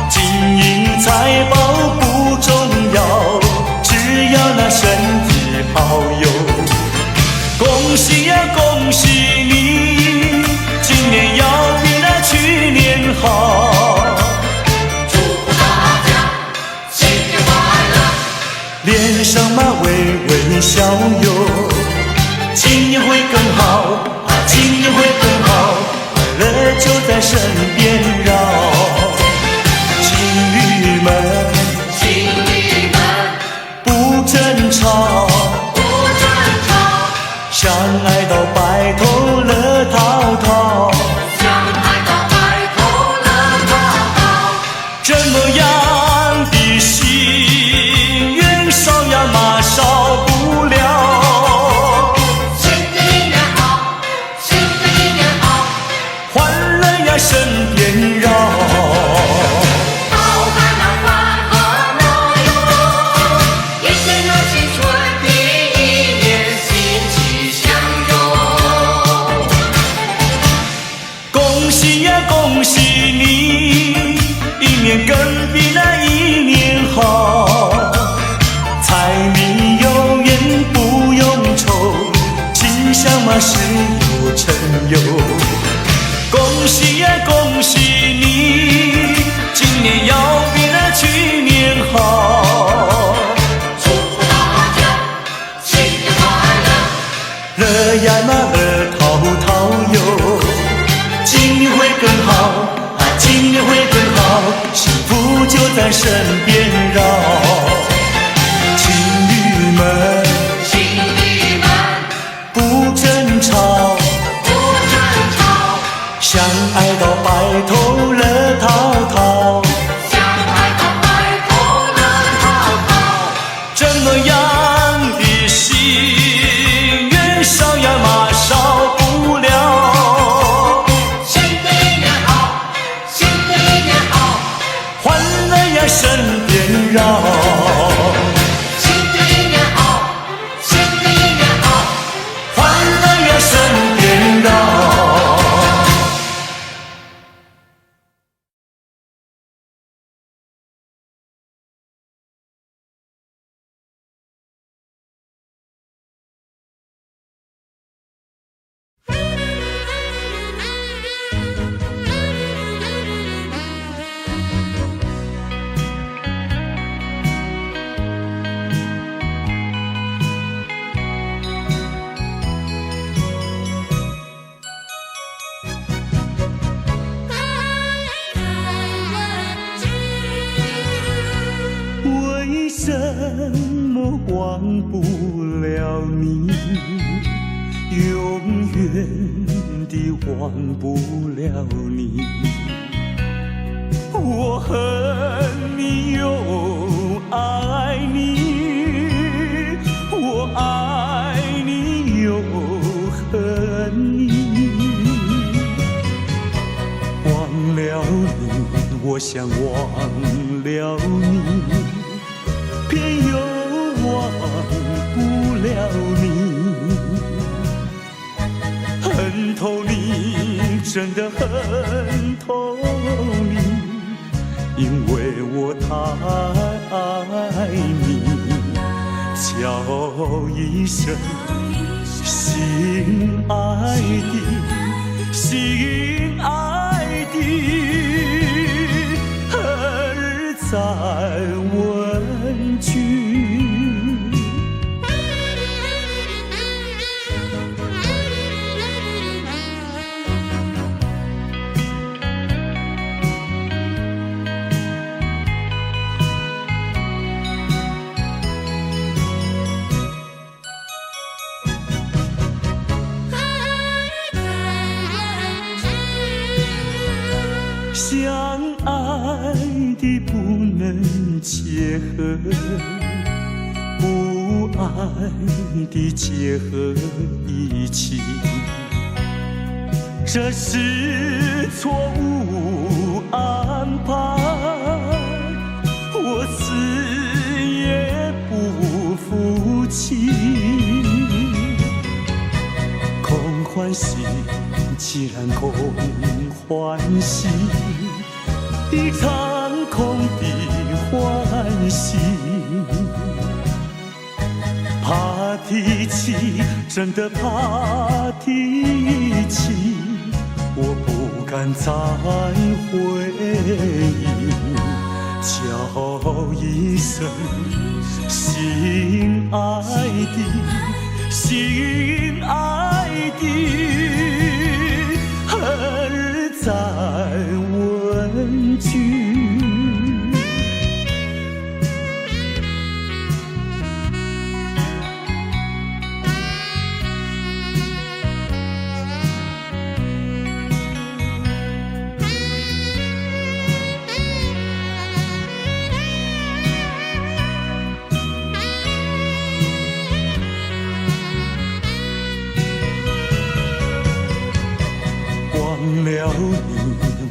金银财宝不重要，只要那身体好哟。恭喜呀恭喜你，今年要比那去年好。祝福大家新年快乐，脸上嘛微微笑哟，今年会更好，今年会更好，快乐就在身边绕。情侣们，情侣们不争吵，不争吵，相爱到白头乐陶陶。相爱到白头乐陶陶。这么样的心愿少呀嘛少不了。新的一年好，新的一年好，欢乐呀身边绕。好看那欢和乐哟，一年那新春的一年新气象哟。恭喜呀恭喜你，一年更比那一年好。柴米油盐不用愁，吉祥嘛事有成哟。恭喜呀恭喜你，今年要比那去年好。祝福大家新年快乐，乐呀那乐陶陶哟，今年会更好，今年会更好，幸福就在身边绕。情侣们，情侣们不争吵，不争吵，相爱到白头乐陶陶。相爱到白头乐陶陶。这么样的心愿少呀嘛少不了。新的一年好，新的一年好，欢乐呀身边绕。新的一年好，新的一年好，欢乐呀身边绕。为什么忘不了你？永远地忘不了你。我恨你又爱你，我爱你又恨你。忘了你，我想忘了你，偏又忘不了你。恨透你，真的恨透你，因为我太爱你。叫一声心爱的，心爱的，儿在问句。相爱的不能结合，不爱的结合一起，这是错误安排，我死也不服熙然空欢喜，一场空的欢喜。怕提起，真的怕提起，我不敢再回忆，叫一声心爱的，心爱的，何日再问句？忘了你，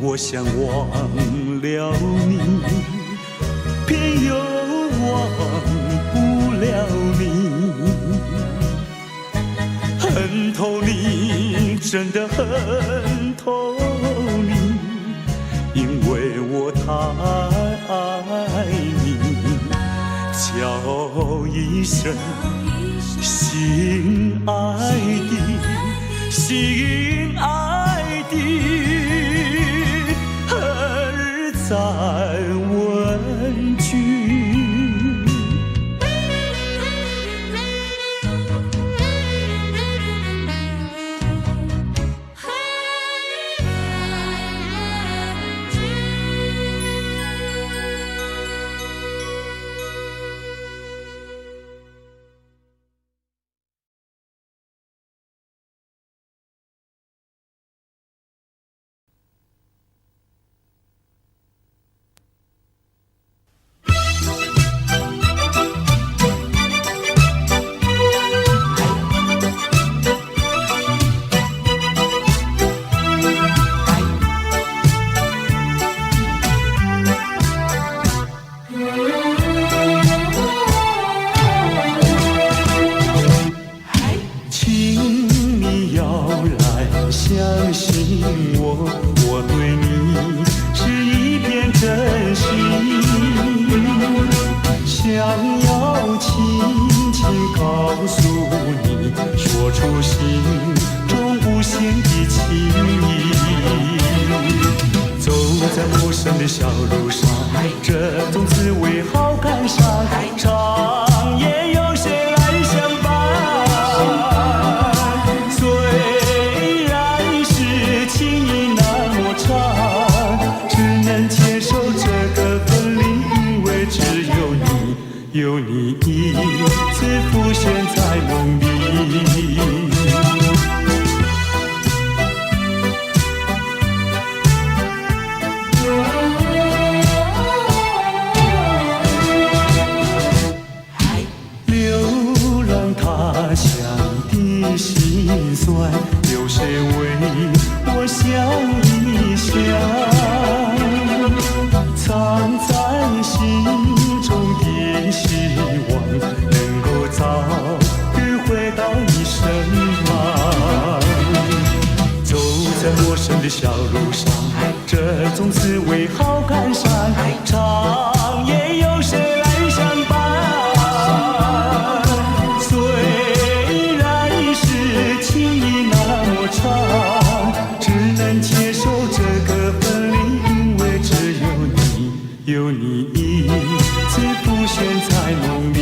我想忘了你，偏又忘不了你。恨透你，真的恨透你，因为我太爱你。叫一声心爱的，心爱的，何日再问句？相信我，我对你是一片真心，想要轻轻告诉你，说出心中无限的情意。走在陌生的小路上，这种滋味好感伤，长夜有谁来相伴？有你一次浮现在梦里，流浪他乡的辛酸，有谁为我想一想？藏在心中的希望，能够早日回到你身旁。走在陌生的小路上，这种滋味好感伤，长夜有谁来相伴？虽然是情意那么长，只能接受这个分离，因为只有你，有你一次浮现在梦里。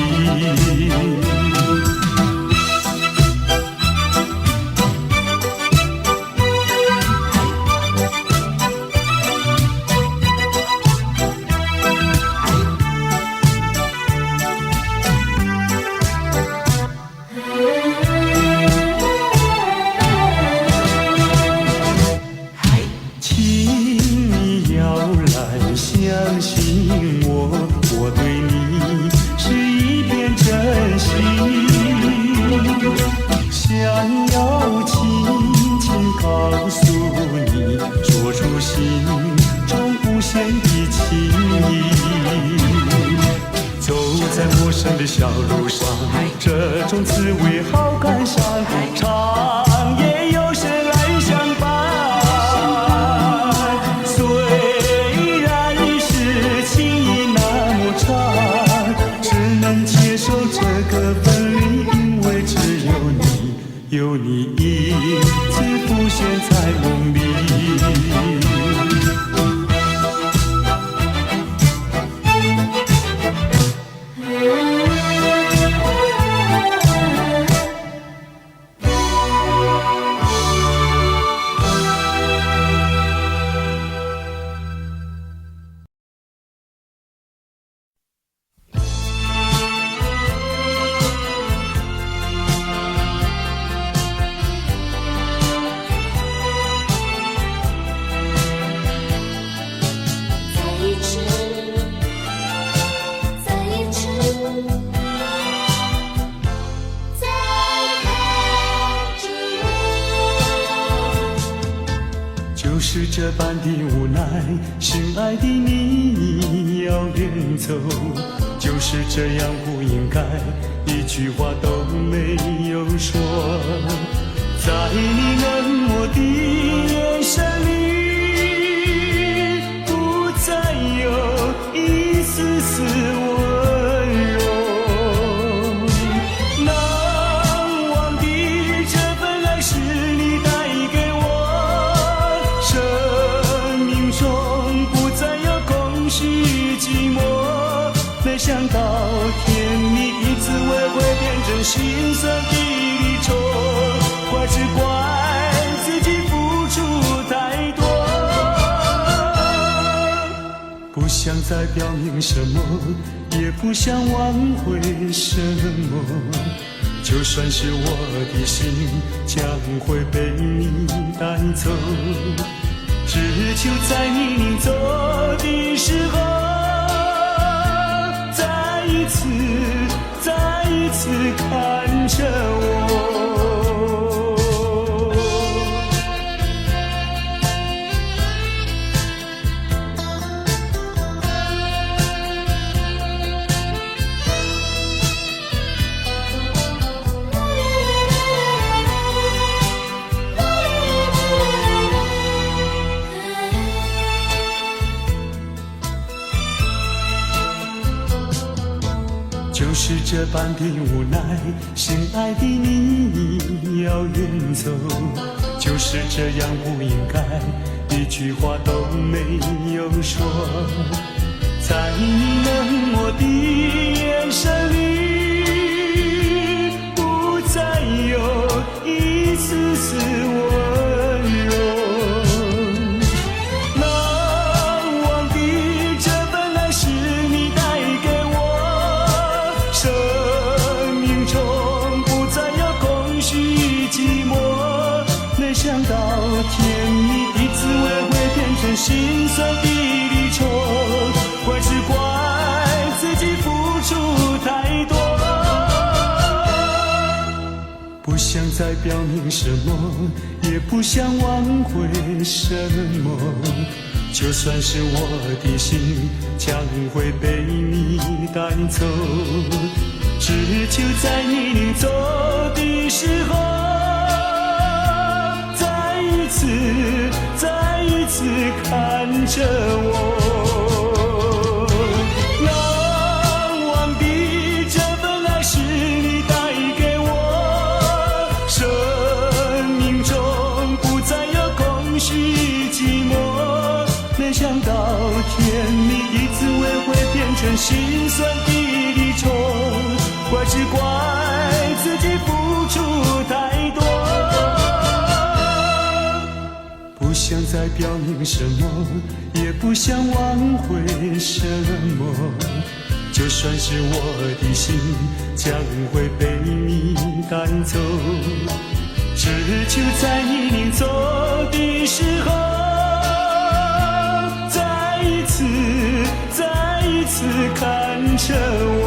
相信我，我对你是一片真心，想要轻轻告诉你，说出心中无限的情意。走在陌生的小路上，这种滋味好感伤，长夜有谁来相伴？有你影子浮现在梦里。就是这般的无奈，心爱的你要远走，就是这样不应该，一句话都没有说。在你冷漠的眼神里，不再有一丝丝温柔。难忘的这份爱是你带给我，生命中不再有空虚寂寞。没想到甜蜜的滋味会变成心酸的离愁，怪只怪自己付出太多。不想再表明什么，也不想挽回什么，就算是我的心将会被你带走，只求在你临走的时候，再一次看着我。就是这般的无奈，心爱的你要远走，就是这样不应该，一句话都没有说。在你冷漠的眼神里，不再有一丝丝温柔。难忘的这份爱是你带给我，生命中不再有空虚寂寞。没想到甜蜜的滋味会变成心酸的离愁，怪只怪自己付出太多。不想再表明什么，也不想挽回什么，就算是我的心将会被你带走，只求在你临走的时候，再一次看着我。难忘的这份爱是你带给我，生命中不再有空虚寂寞。没想到甜蜜的滋味会变成心酸的离愁，怪只怪自己付出太多。不想再表明什么，也不想挽回什么，就算是我的心将会被你带走，只求在你临走的时候，再一次看着我。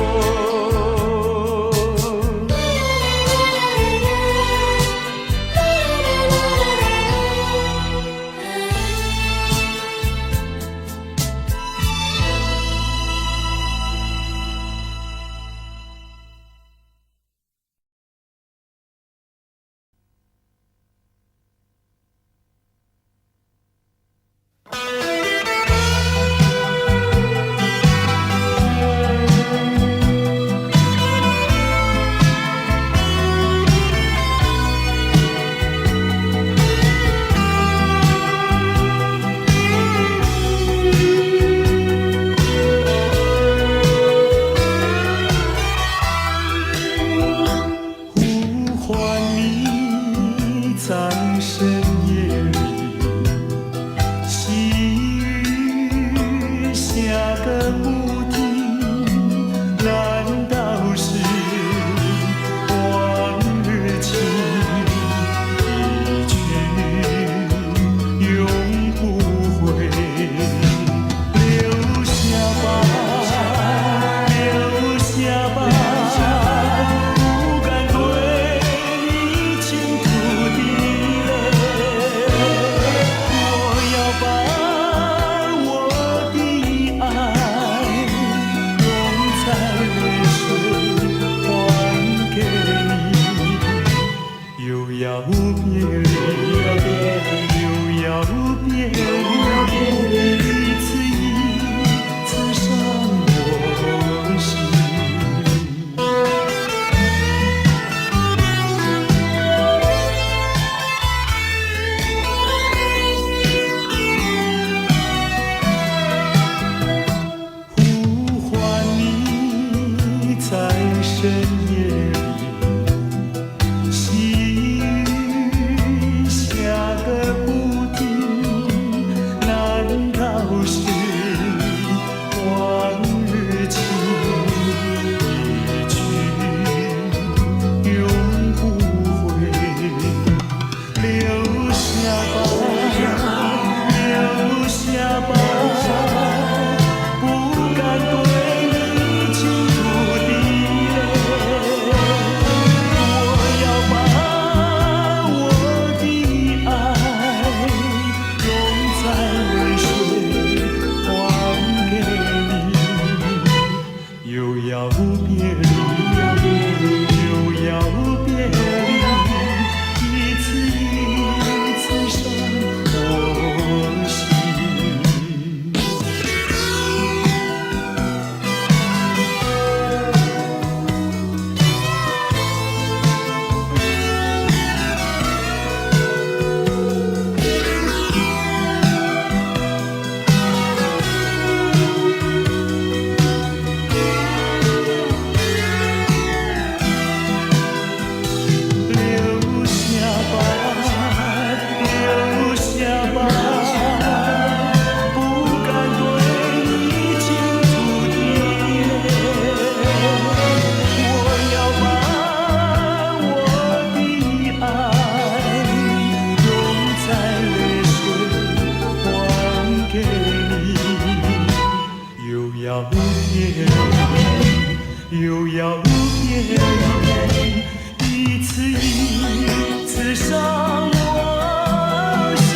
要别离，又要别离，一次一次伤我心。呼唤你在深夜里。又要别离，一次一次伤我心。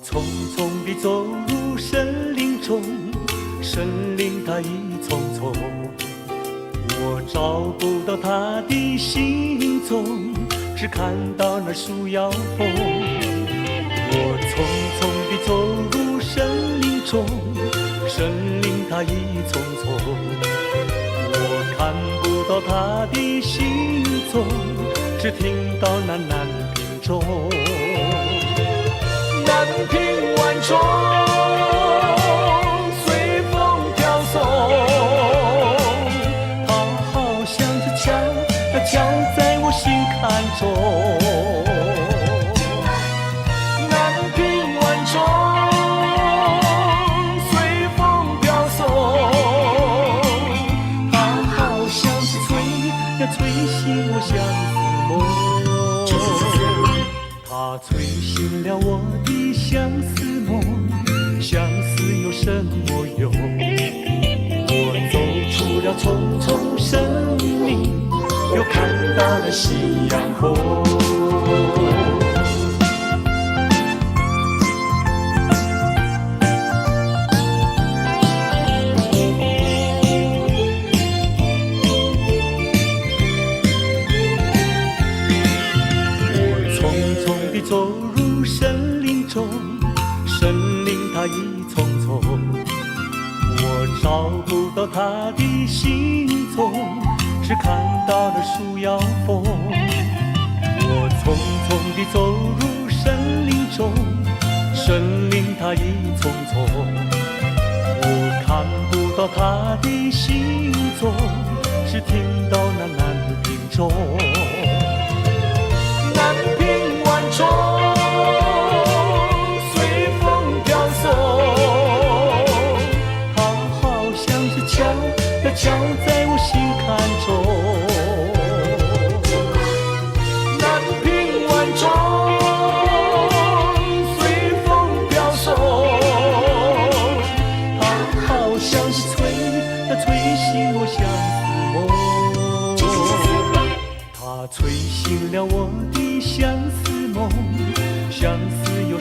匆匆地走入森林中，森林它一丛丛，我找不到它的行踪，只看到那树摇风。我匆匆地走入森林中，森林它一丛丛，我看不到它的行踪，只听到那南屏钟。南屏晚钟随风飘送，它好像是敲在我心坎中。南屏晚钟随风飘送，它好像是吹醒我相思梦，它吹醒了我的相思梦，相思有什么用？我走出了丛丛森林，又看到了夕阳红。我匆匆地走入森林中，森林它一丛丛，我找不到它的行踪，只看到了树摇风。我匆匆地走入森林中，森林它一丛丛，我看不到它的行踪，只听到那南屏钟。南屏晚钟随风飘送，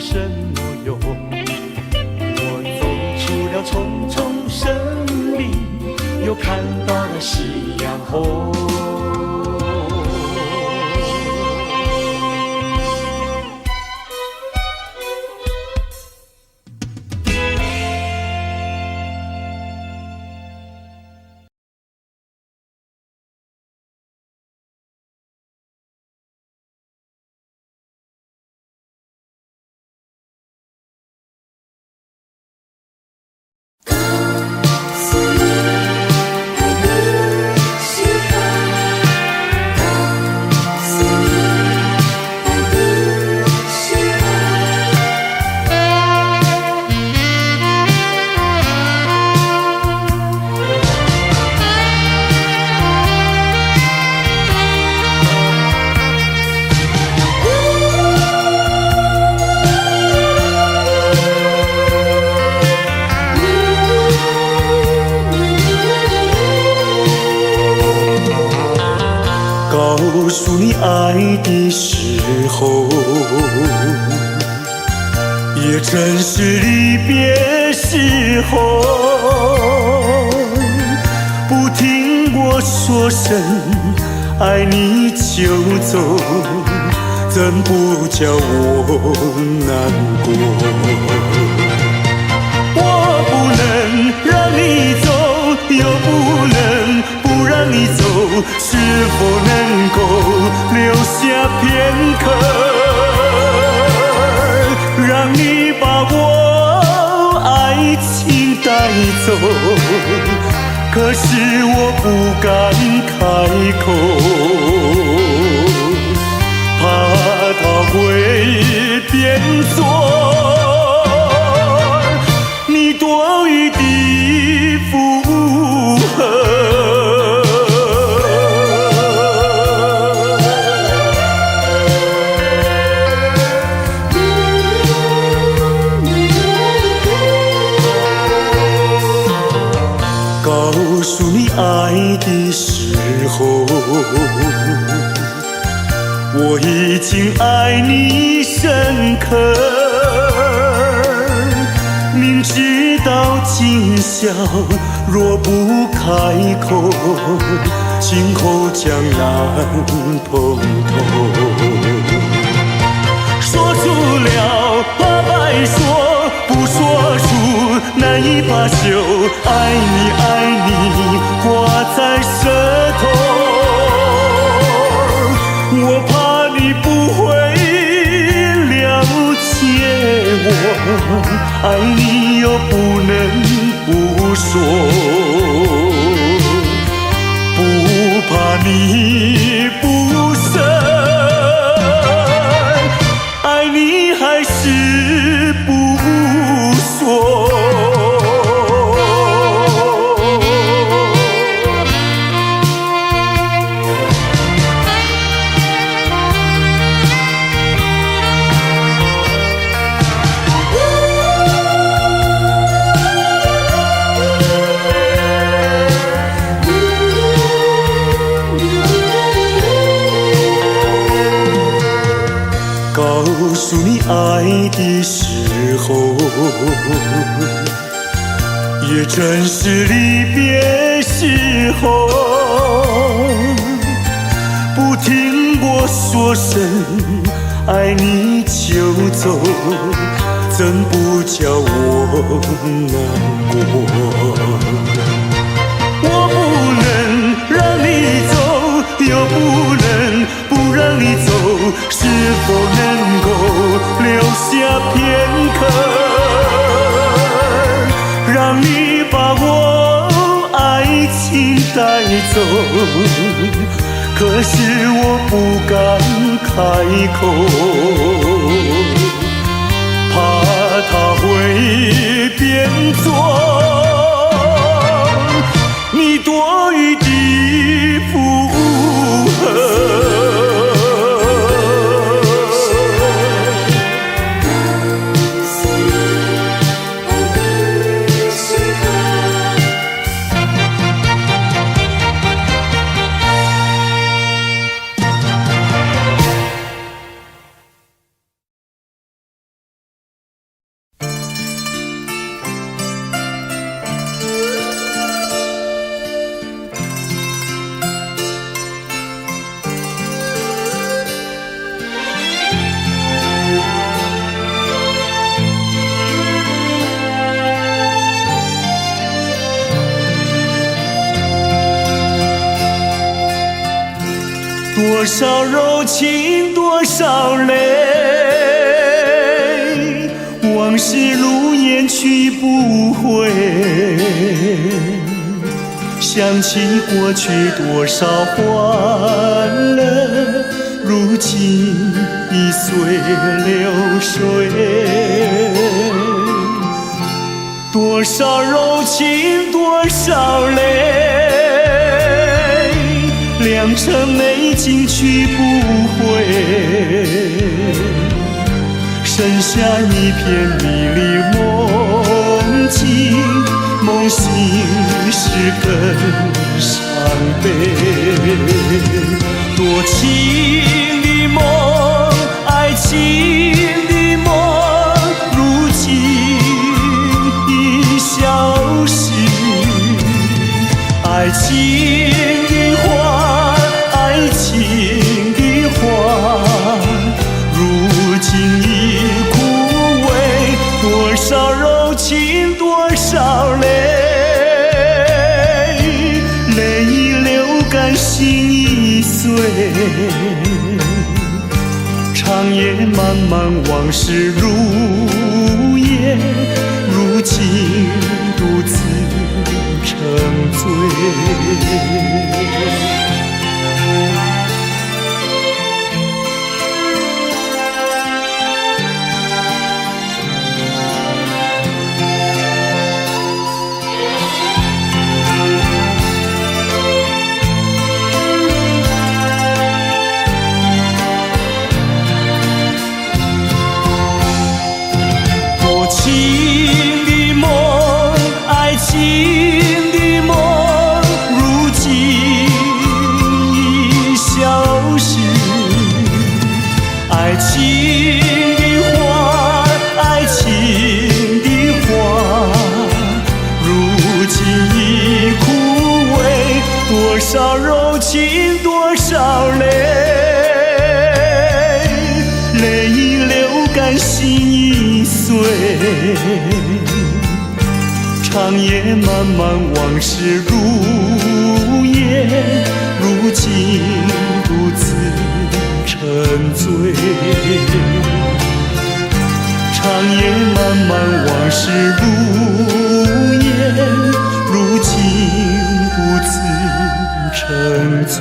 什么用？我走出了重重森林，又看到了夕阳红。告诉你爱的时候，也正是离别时候。不听我说声爱你就走，怎不叫我难过？我不能让你走，又不能不让你走，是否能够留下片刻，让你把我爱情带走？可是我不敢开口，怕它会变作你多余的负荷。告诉你爱的时候，我已经爱你深刻。明知道今宵若不开口，今后将难碰头。说出了怕白说，不说出难以罢休。爱你爱你挂在舌头，我怕你不会了解我，爱你又不能不说，不怕你不舍，爱你还是不说。告诉你爱的时候，也正是离别时候。不听我说声爱你就走，怎不叫我难过？我不能让你走，又不能不让你走，是否能够留下片刻，让你把我爱情带走？可是我不敢开口，怕它会变作你多余的负荷。多少柔情多少泪，往事如烟去不回。想起过去多少欢乐，如今已随流水。多少柔情多少泪，良辰美景去不回。剩下一片迷离梦境，梦醒时更伤悲。多情的梦，爱情的梦，如今已消失。爱情的花，爱情的花，如今已枯萎。多少柔情多少泪，泪已流干心已碎。长夜漫漫往事如烟，如今独自沉醉。爱情的花，爱情的花，如今已枯萎。多少柔情多少泪，泪已流干心已碎。长夜漫漫往事如烟，如今独自沉醉。长夜漫漫往事如烟，如今独自沉醉。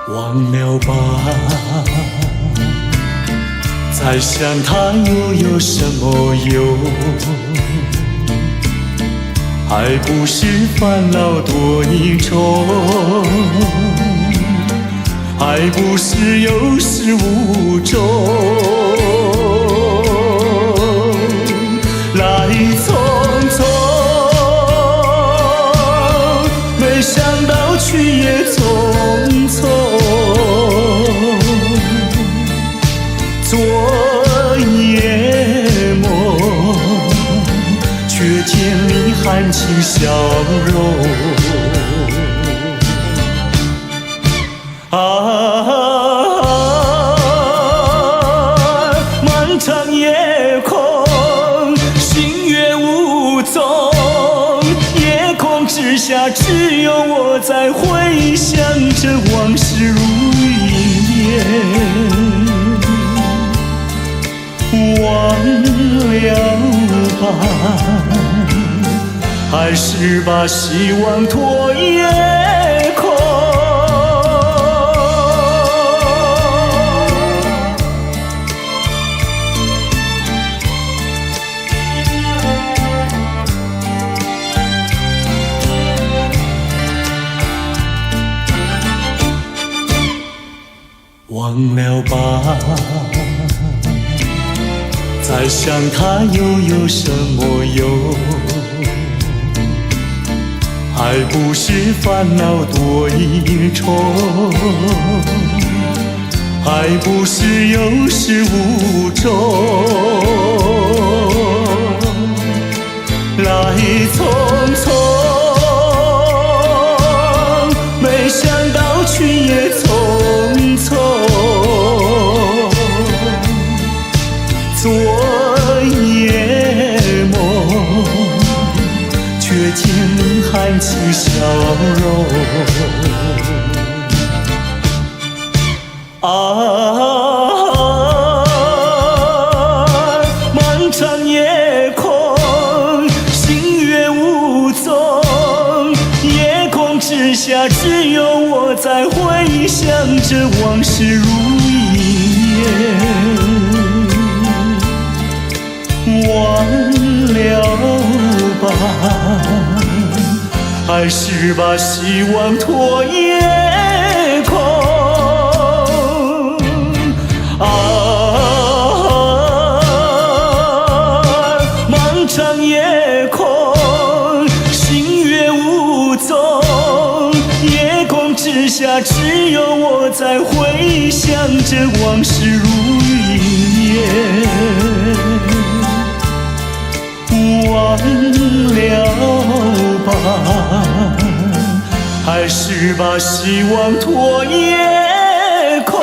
忘了吧，再想他又有什么用？还不是烦恼多一重，还不是有始无终。来匆匆，没想到去也匆匆。昨夜梦，却见你含情笑容。漫长夜空，星月无踪，夜空之下只有我在回想着往事如云烟。忘了吧，还是把希望托夜空。忘了吧，再想他又有什么用？爱不是烦恼多一重，爱不是有始无终，来匆匆，没想到去也匆匆，昨夜梦，却见含情笑容。漫长夜空，星月无踪，夜空之下只有我在回想着往事如烟，忘了吧，还是把希望托夜空。漫长夜空，星月无踪，夜空之下只有我在回想着往事如烟，忘了吧，还是把希望托夜空。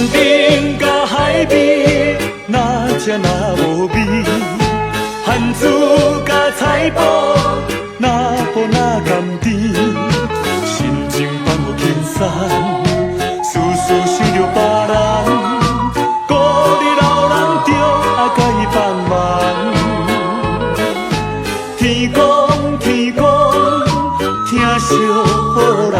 边甲海边，哪只哪无味？番薯甲菜脯，哪补哪甘甜？心情放我轻散，事事想着别人，孤日老人着甲伊帮忙。天公天公，疼惜好人。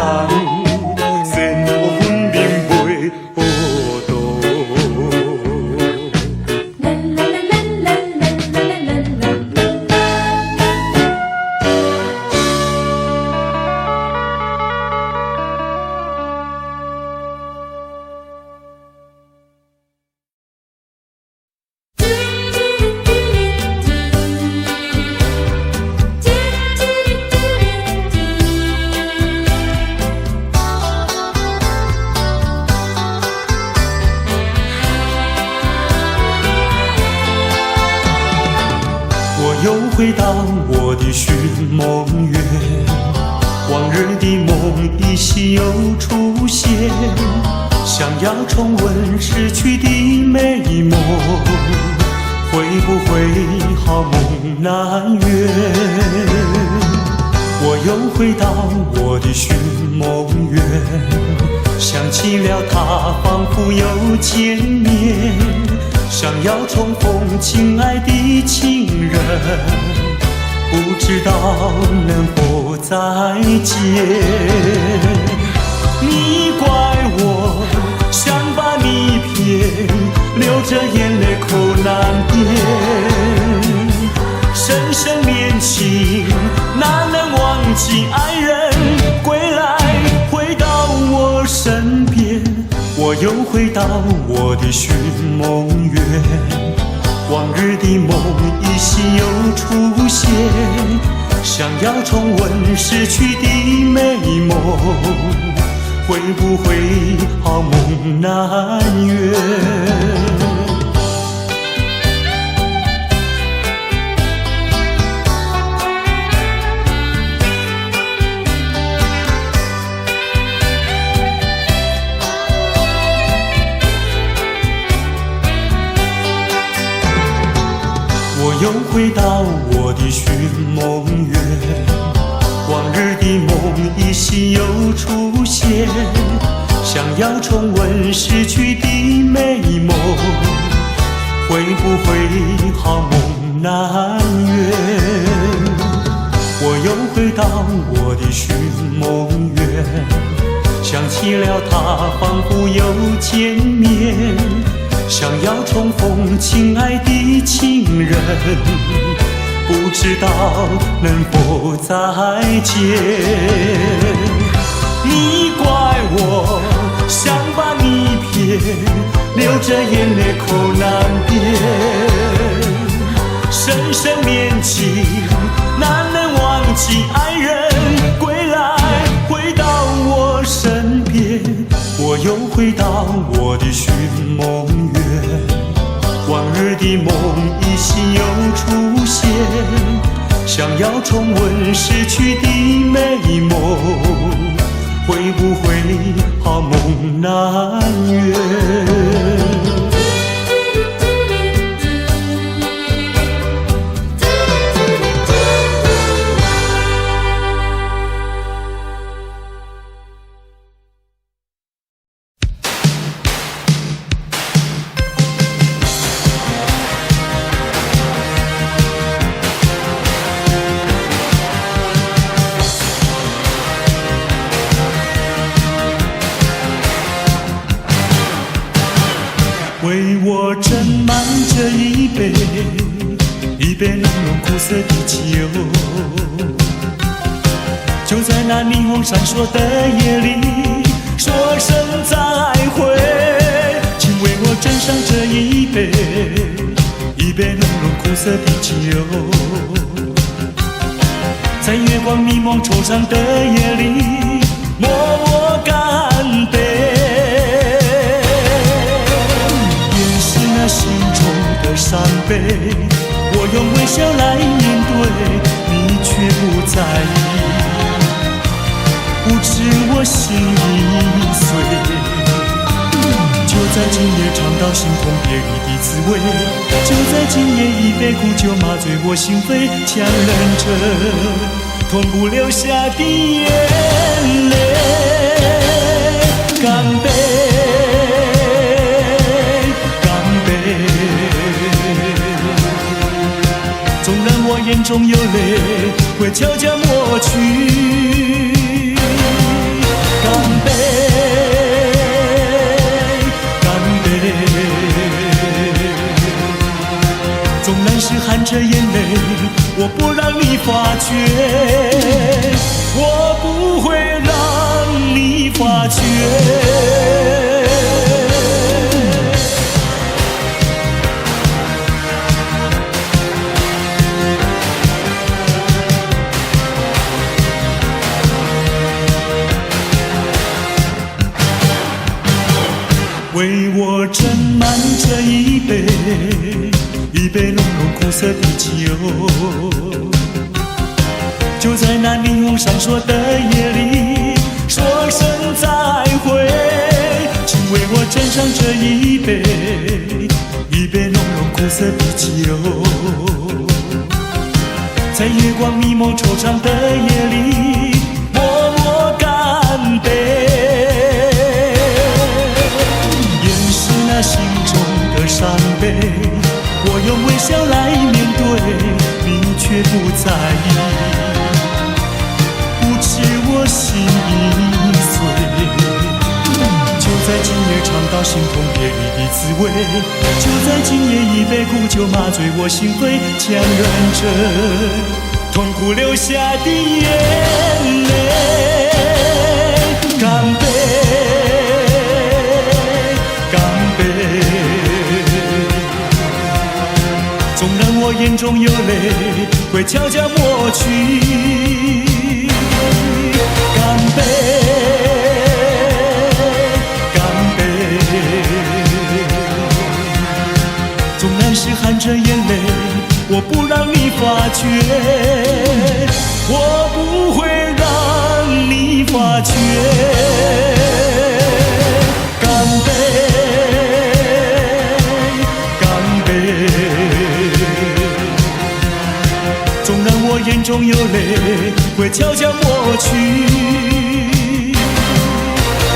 又回到我的寻梦园，往日的梦依稀又出现，想要重温逝去的美梦，会不会好梦难圆？我又回到我的寻梦园，想起了他，仿佛又见面，想要重逢亲爱的情人，不知道能否再见。你怪我想把你骗，流着眼泪口难辩。深深恋情哪能忘记爱人？归来回到我身边，我又回到我的寻梦园，往日的梦依稀又出现，想要重温逝去的美梦，会不会好梦难圆？我又回到我的寻梦园，往日的梦依稀又出现，想要重温逝去的美梦，会不会好梦难圆？我又回到我的寻梦园，想起了他，仿佛又见面，想要重逢亲爱的情人，不知道能否再见。你怪我想把你骗，流着眼泪口难辩。深深恋情哪能忘记爱人？归来回到我身边，我又回到我的寻梦园，往日的梦依稀又出现，想要重温逝去的美梦，会不会好梦难圆？为我斟满这一杯，一杯浓浓苦涩的酒，就在那霓虹闪烁的夜里，说声再会。请为我斟上这一杯，一杯浓浓苦涩的酒，在月光迷蒙惆怅的夜里，默默干杯。那心中的伤悲，我用微笑来面对，你却不在意，不知我心已碎。就在在今夜尝到心痛别离的滋味，就在今夜一杯苦酒麻醉我心扉，强忍着痛不流下的眼泪。干杯，干杯，纵然我眼中有泪会悄悄抹去。干杯，纵然是含着眼泪，我不让你发觉，我不会让你发觉。为我斟满这一杯，一杯浓浓苦涩的酒，就在那霓虹闪烁的夜里，说声再会。请为我斟上这一杯，一杯浓浓苦涩的酒，在月光迷蒙惆怅的夜里，默默干杯。心中的伤悲，我用微笑来面对，你却不在意，不知我心已碎。就在今夜尝到心痛别离的滋味，就在今夜一杯苦酒麻醉我心扉，强忍着痛苦流下的眼泪。干杯，纵然我眼中有泪会悄悄抹去。干杯，干杯，纵然是含着眼泪，我不让你发觉，我不会让你发觉。干杯，我眼中有泪会悄悄抹去。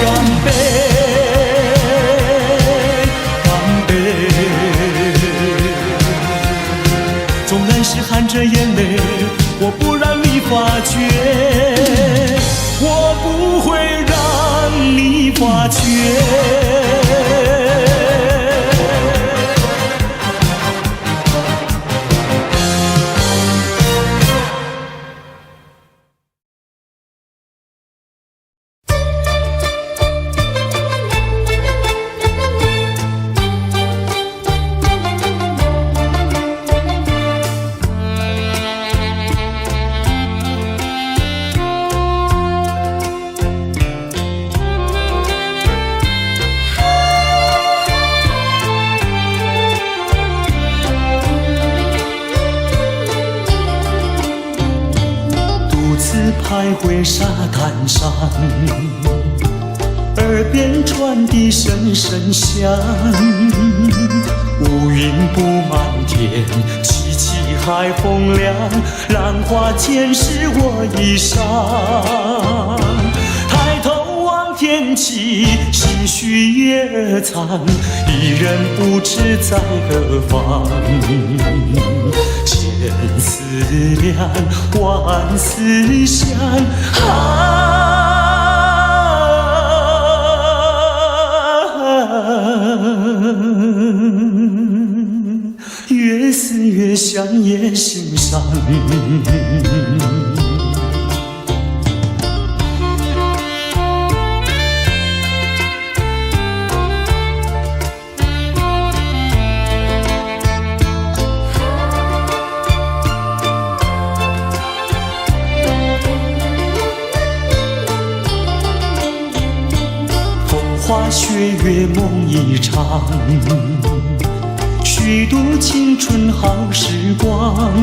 干杯，干杯，纵然是含着眼泪，我不让你发觉，我不会让你发觉。徘徊沙滩上，耳边传递声声响，乌云布满天，凄凄海风凉，浪花溅湿我衣裳。抬头望天际，心绪也藏，一人不知在何方。千思量，万思想，越思越想也心伤。花雪月梦一场，虚度青春好时光。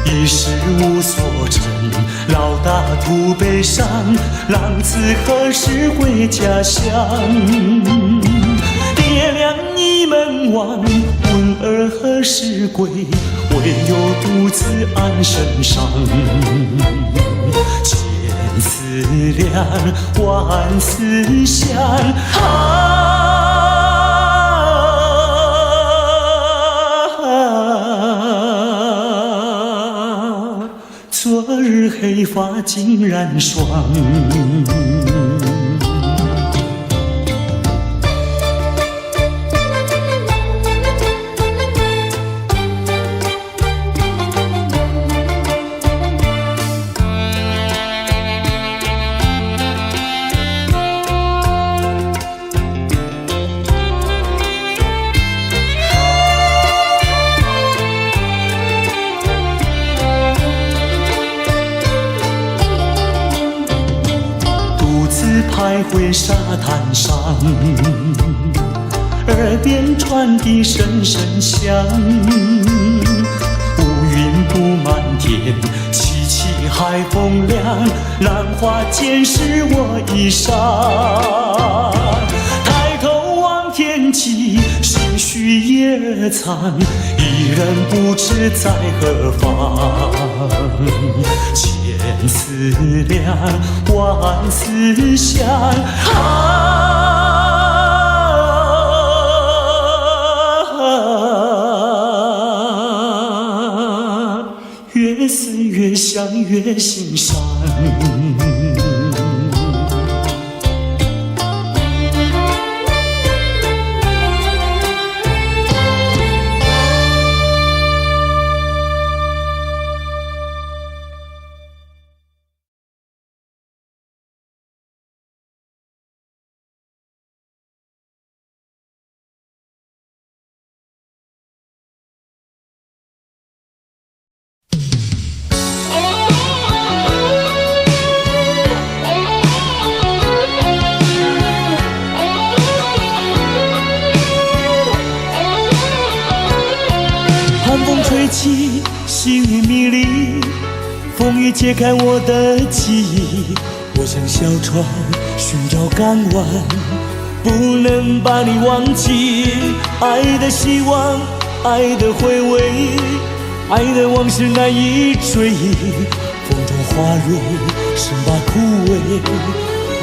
一时无所成，老大徒悲伤，浪子何时回家乡？望，问儿何时归？唯有独自安身上。千思量，万思想，昨日黑发竟然霜。徘徊沙滩上，耳边传递声声响。乌云布满天，凄凄海风凉，浪花溅湿我衣裳。抬头望天际，心绪也藏，一人不知在何方。千思量，万思想，越思越想越心伤。寒风吹起，细雨迷离，风雨揭开我的记忆。我像小船寻找港湾，不能把你忘记。爱的希望，爱的回味，爱的往事难以追忆。风中花蕊生把枯萎，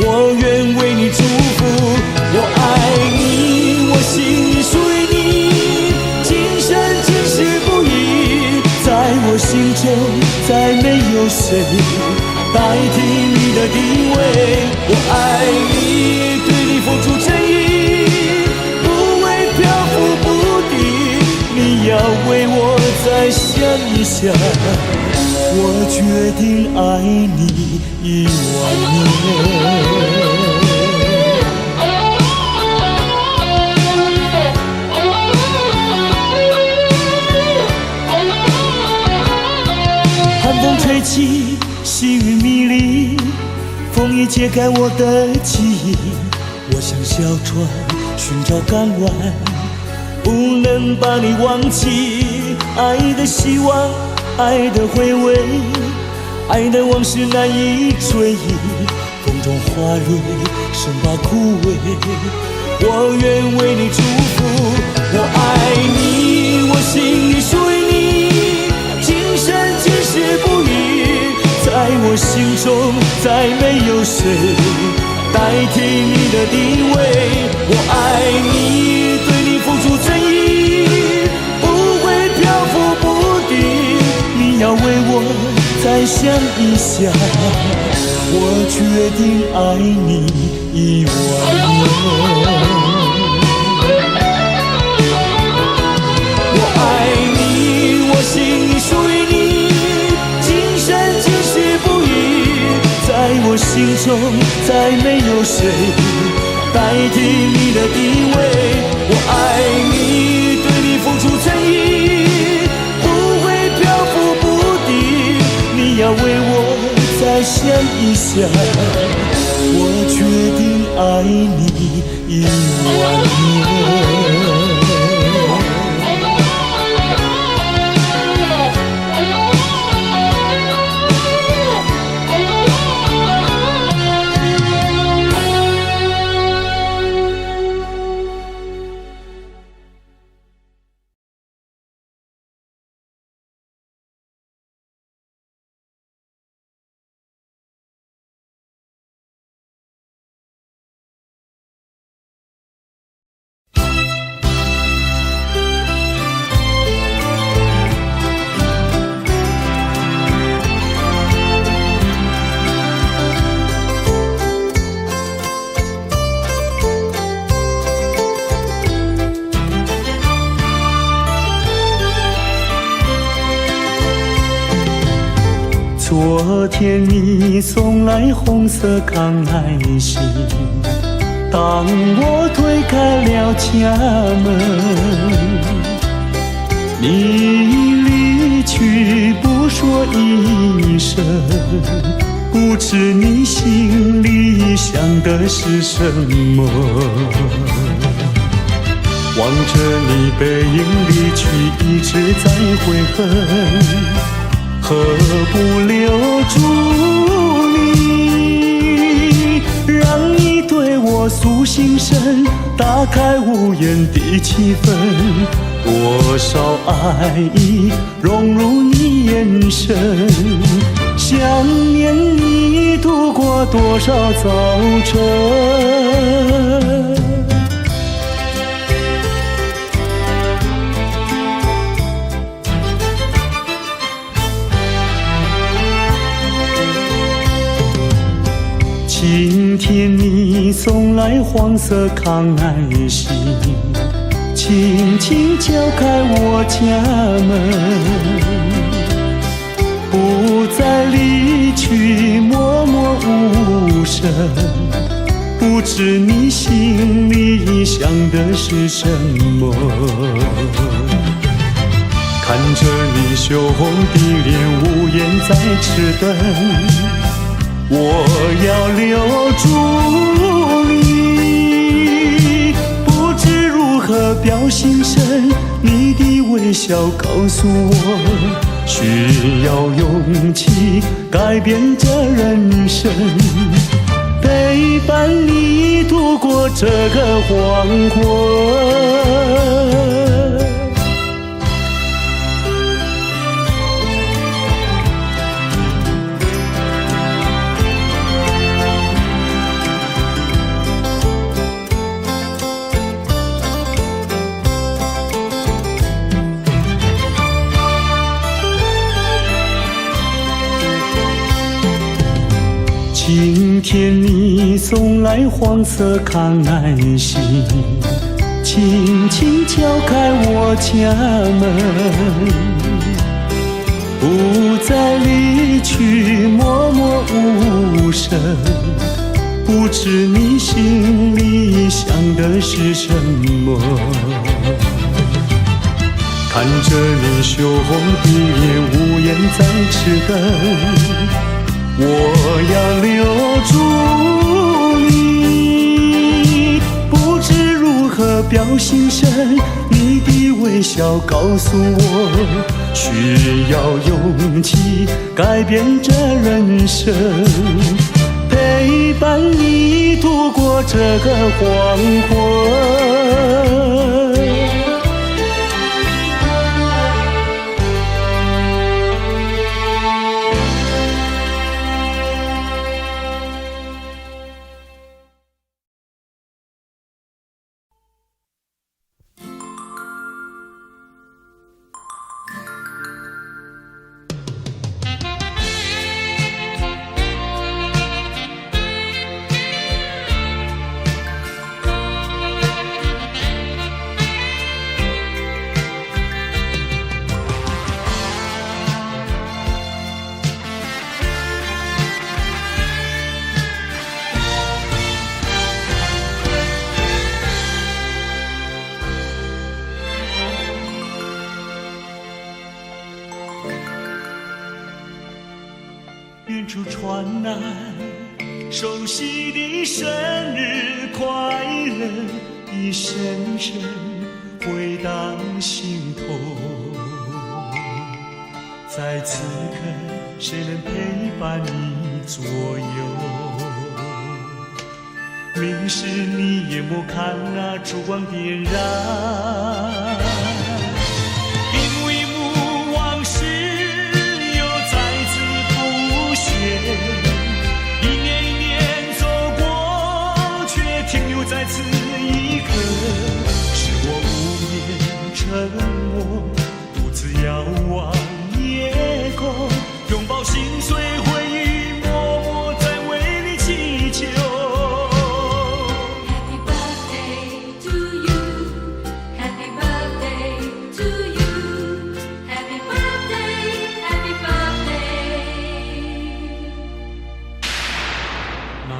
我愿为你祝福。我爱你，我心属于你，今生今世不移。在我心中再没有谁代替你的地位。我爱你，对你付出真意，不会漂浮不定。你要为我再想一想，我决定爱你10000年。寒风吹起，细雨迷离，风雨揭开我的记忆。我像小船寻找港湾，不能把你忘记。爱的希望，爱的回味，爱的往事难以追忆。风中花蕊生把枯萎，我愿为你祝福。我爱你，我心里属于你，今生今世不移。在我心中再没有谁代替你的地位。我爱你，对你付出真意，不会漂浮不定。你要为我再想一想，我决定爱你10000年。我爱你，我心里属于你，今生今世不移。在我心中再没有谁代替你的地位。我爱你，对你付出真意，不会漂浮不定。你要为我再想一想，我决定爱你10000年。昨天你送来红色康乃馨，当我推开了家门，你离去不说一声，不知你心里想的是什么。望着你背影离去，一直在悔恨，何不留住你，让你对我诉心声，打开无言的气氛。多少爱意融入你眼神，想念你度过多少早晨。今天你送来黄色康乃馨，轻轻敲开我家门，不再离去，默默无声，不知你心里想的是什么。看着你羞红的脸，无言在痴等，我要留住你，不知如何表心声，你的微笑告诉我，需要勇气改变这人生，陪伴你度过这个黄昏。今天你送来黄色康乃馨，轻轻敲开我家门，不再离去，默默无声，不知你心里想的是什么。看着你羞红的脸，无言在痴等，我要留住你，不知如何表心声，你的微笑告诉我，需要勇气改变这人生，陪伴你度过这个黄昏。远处传来熟悉的生日快乐，一声声回荡心头。在此刻，谁能陪伴你左右？明是你眼眸看那烛光点燃。一年一年走过，却停留在此一刻。是我无言沉默，独自遥望夜空，拥抱心碎回忆，默默在为你祈求。Happy birthday to you, Happy birthday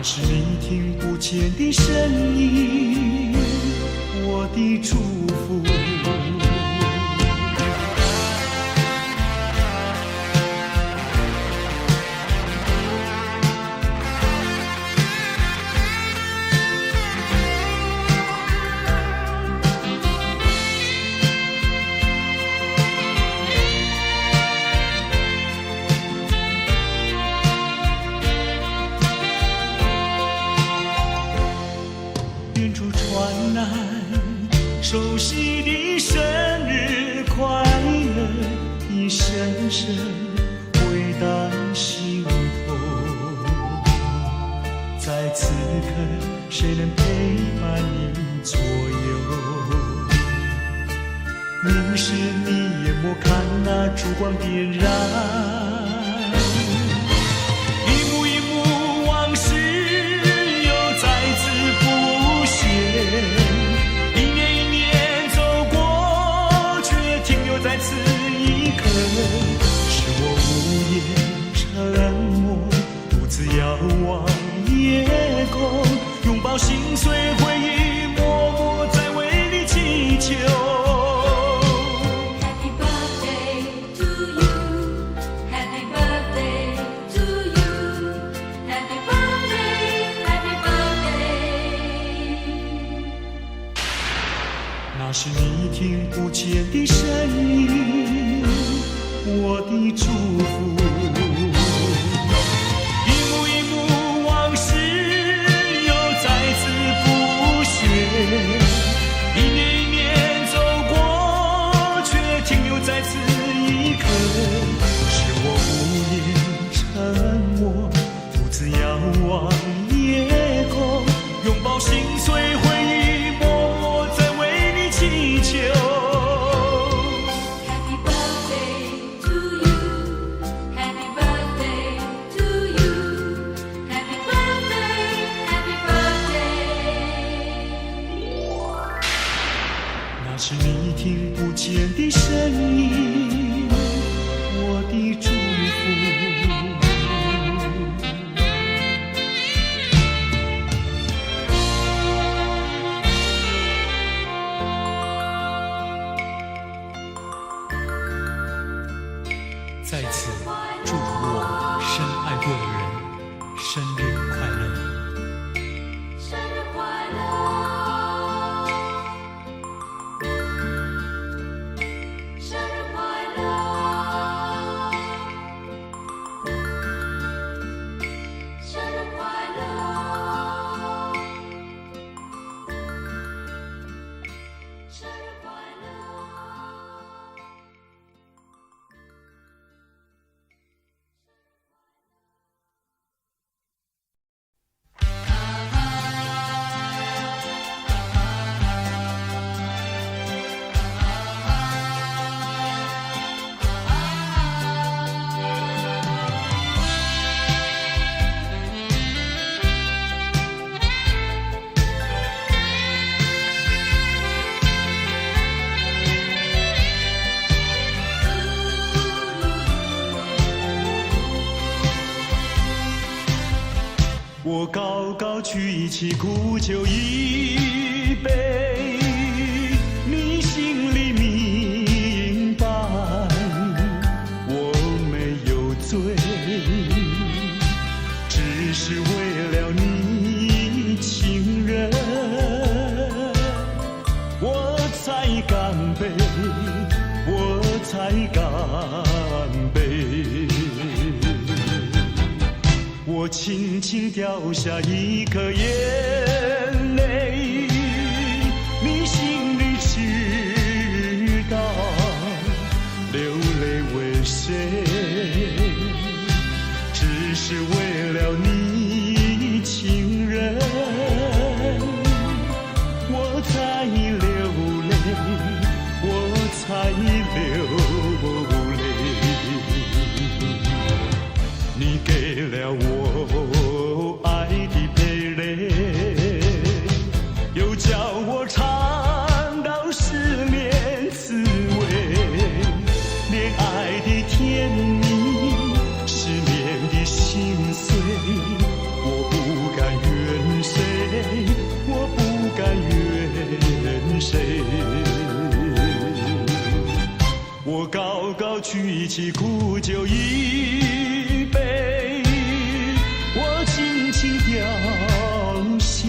是你听不见的声音，我的祝福。远处传来熟悉的生日快乐，一声声回荡心头。在此刻，谁能陪伴你左右？凝视你眼，莫看那烛光点燃。在此一刻，是我无言沉默，独自遥望夜空，拥抱心碎回忆，默默在为你祈求。Happy birthday to you, Happy birthday to you, Happy birthday, Happy birthday。那是你听不见的声音，我的祝福。一幕一幕往事又再次浮现，一年一年走过，却停留在此一刻。是我无言沉默，独自遥望夜空，拥抱心碎回忆，默默在为你祈求。那是你听不见的声音，我的祝福。在此祝福我深爱过的人生日快乐。生日快乐，生日快乐，生日快乐，生日快乐。我高高举起苦酒一杯，你心里明白，我没有醉，只是为了你情人，我才干杯，我才干杯。我轻轻掉下一颗眼泪，你心里知道流泪为谁，只是为了你情人，我才流泪，我才流泪。你给了我爱的陪累，又叫我尝到失恋滋味，恋爱的甜蜜，失恋的心碎，我不敢起苦酒一杯，我轻轻掉下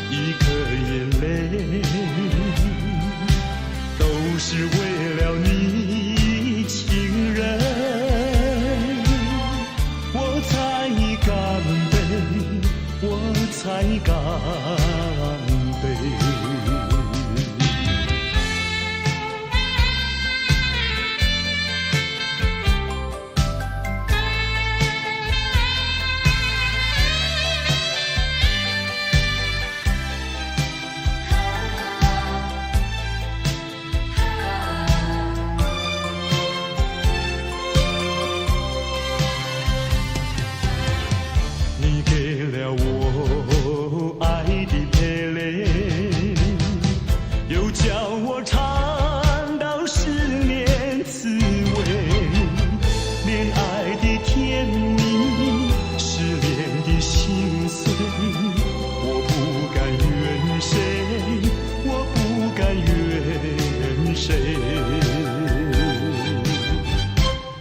一颗眼泪，都是为了你，情人，我才干杯，我才干杯。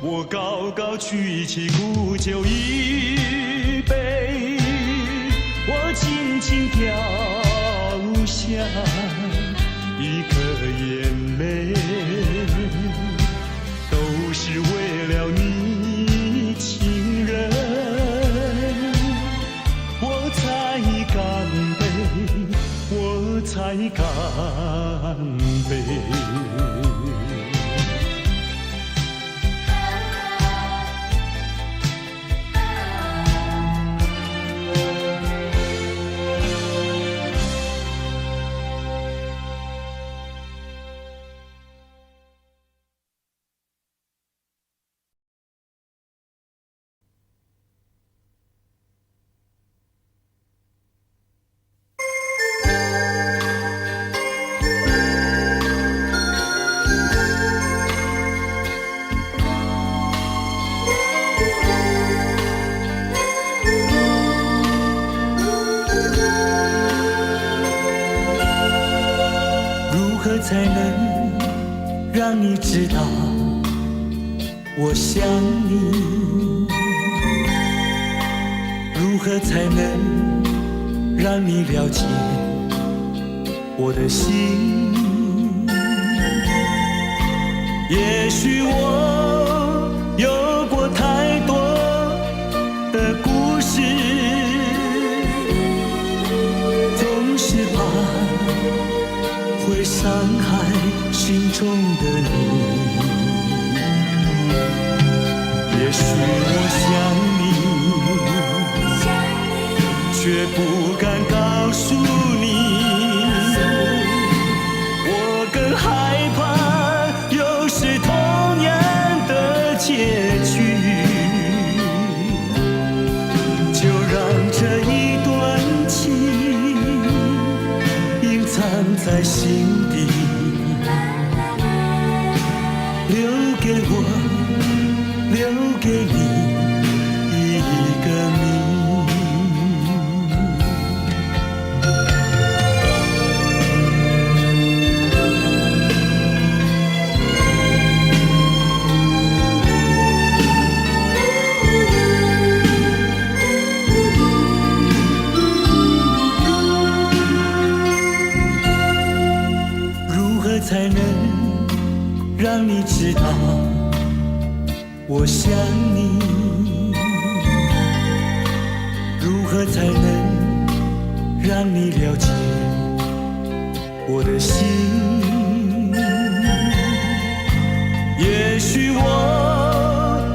我高高举起苦酒一杯，我轻轻掉下一颗眼泪，都是为了你，情人，我才干杯，我才干杯。才能让你知道我想你？如何才能让你了解我的心？也许我有过太多的故事，总是怕会伤害心中的你。也许我想你，却不敢告诉你。我更害怕又是同样的结局，就让这一段情隐藏在心底，留给我，留给你一个谜。如何才能让你知道我想你？如何才能让你了解我的心？也许我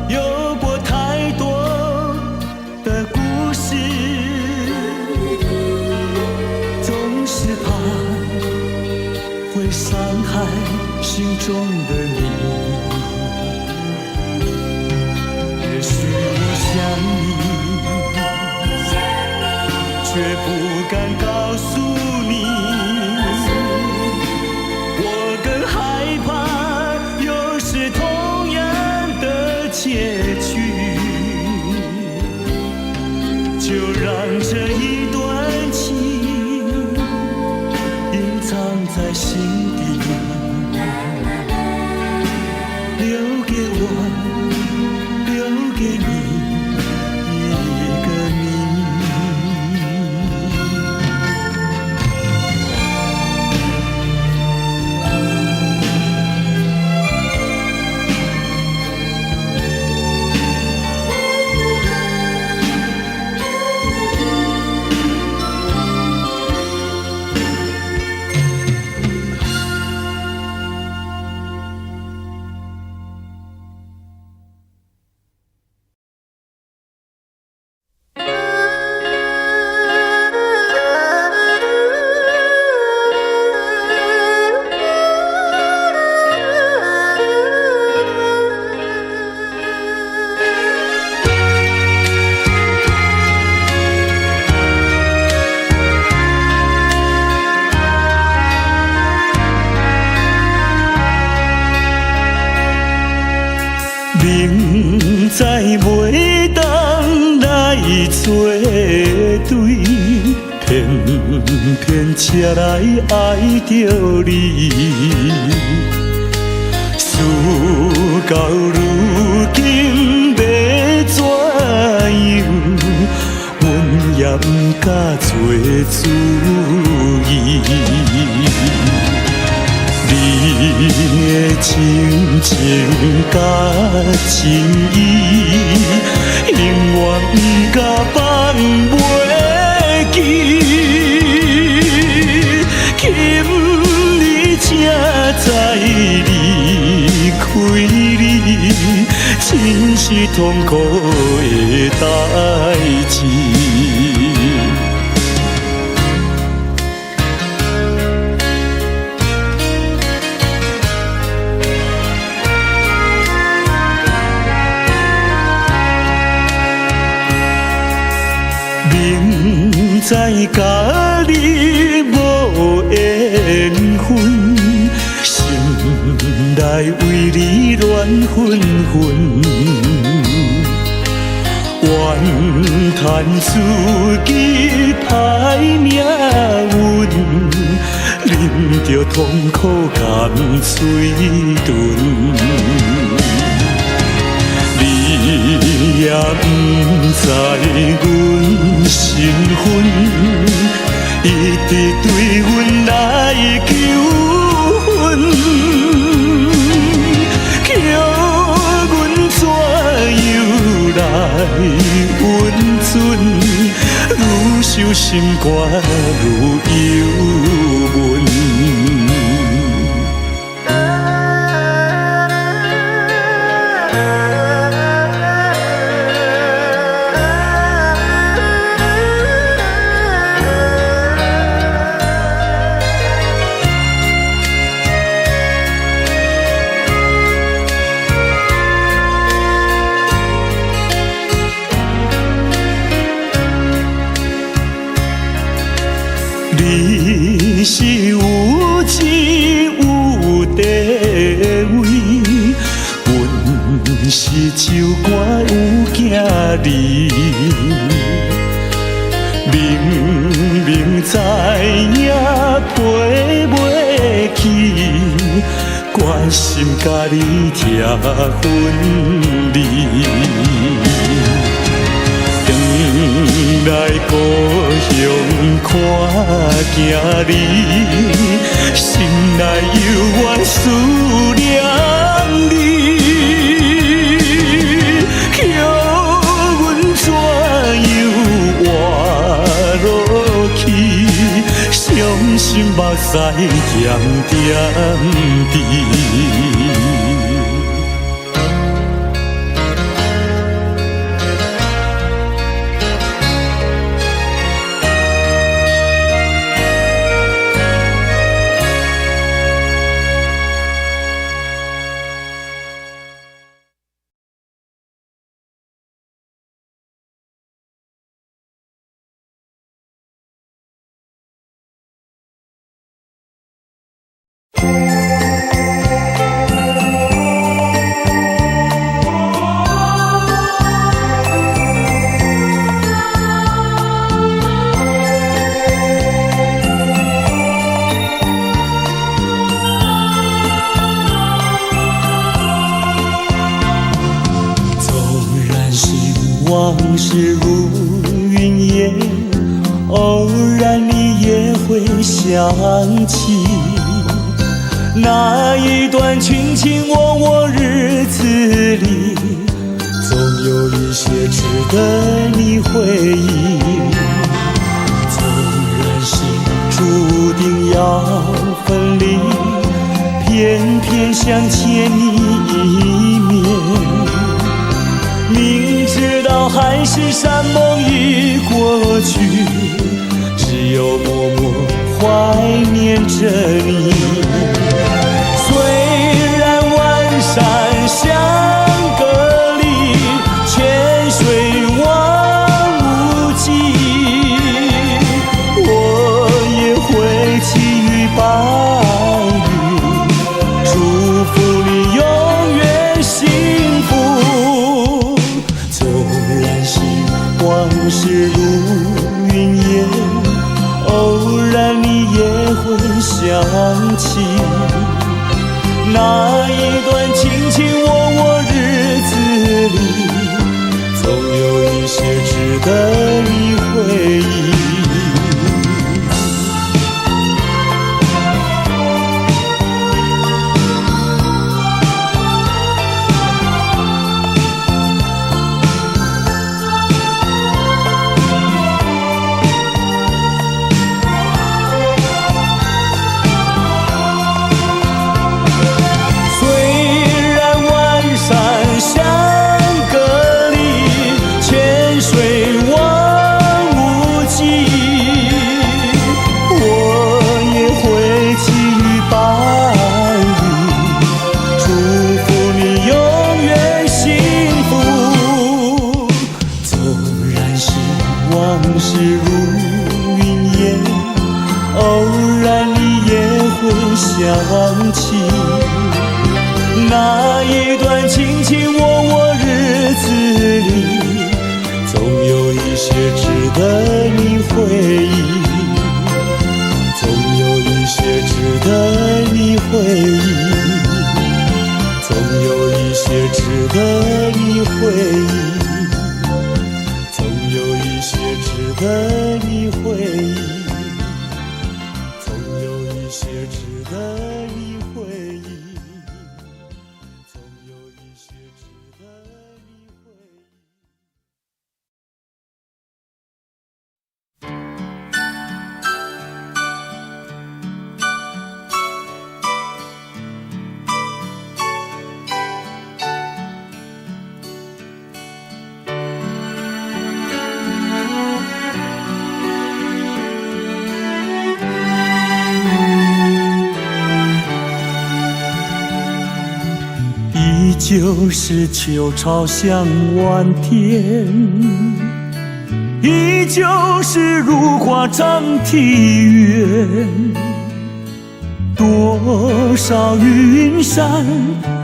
有过太多的故事，总是怕会伤害心中的你。也许我想你，却不敢告诉你。我更害怕又是同样的结局，就让这一段情隐藏在心底，留给给你一个谜。明知袂当来作对，偏偏才来爱着你。事到如今要怎样，阮也不敢做主意。你的情甲情意，永远不甲放袂记。今日才知离开你，真是痛苦的代志。明知甲你无缘分，心内为你乱纷纷，怨叹自己歹命运，啉着痛苦甘水顿。你也不知阮身份，一直对阮来求婚，叫阮怎样来温存？愈想心肝愈忧闷。你是有钱有地位，阮是酒馆有囝儿，明明知影陪袂起，关心甲你拆分离。回来故乡看囝儿，心内犹原思念你，叫阮怎样活落去？伤心目屎咸点滴。往事如云烟，偶然你也会想起那一段卿卿我我日子里，总有一些值得你回忆。纵然是注定要分离，偏偏想见你一面。明知道海誓山盟已过去，只有默默怀念着你。虽然万山相隔离，泉水望无际，我也会寄予白云，祝福你永远幸福。纵然是往事如云烟，偶然你也会想起那一段卿卿我我日子里，总有一些值得你回忆。往事如云烟，偶然你也会想起那一段卿卿我我日子里，总有一些值得你回忆，总有一些值得你回忆，总有一些值得你回忆，值得你回忆，总有一些值得你回忆，总有一些值得你回忆旧是秋潮向晚天，依旧是如画长堤远。多少云山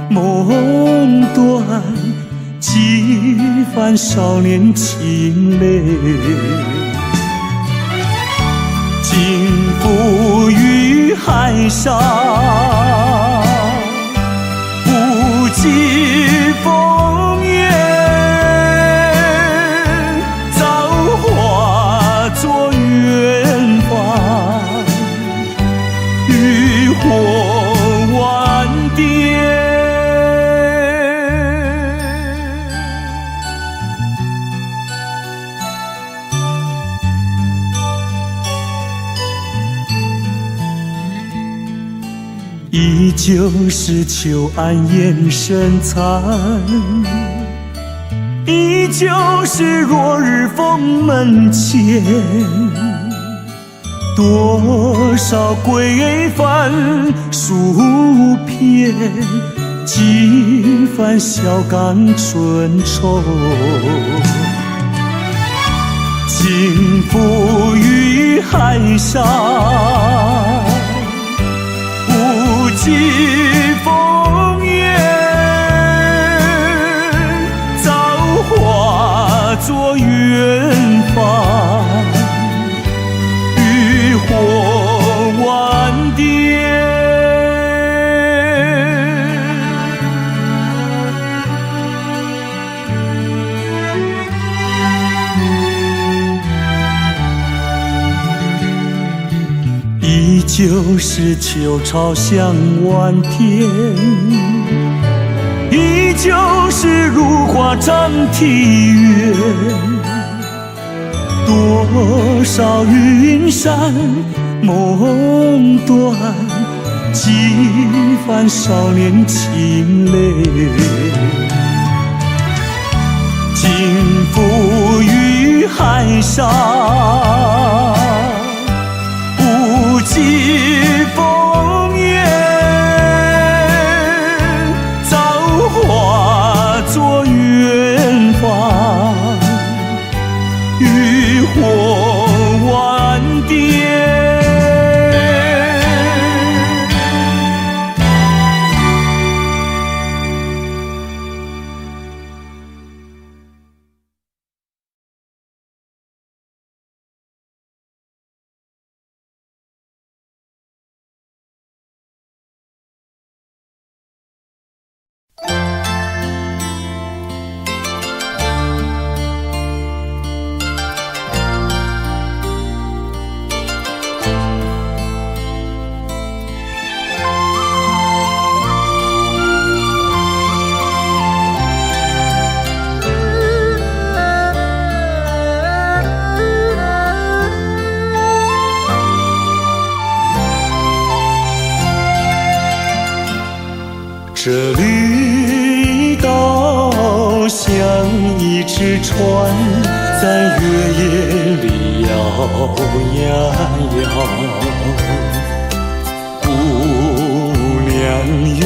梦断，几番少年情泪。尽付于海上，不计风月，造化作远方，渔火万点。依旧是秋暗眼神残，依旧是落日封门前。多少归帆数片，几番小港春愁。尽付于海上，不计风月，造化作远方，渔火万点。旧是秋潮向晚天，依旧是如画长堤远。多少云山梦断，几番少年情泪。尽付于海上，无际风烟，早化作远方，渔火万点。这绿岛像一只船，在月夜里摇呀摇。姑娘哟，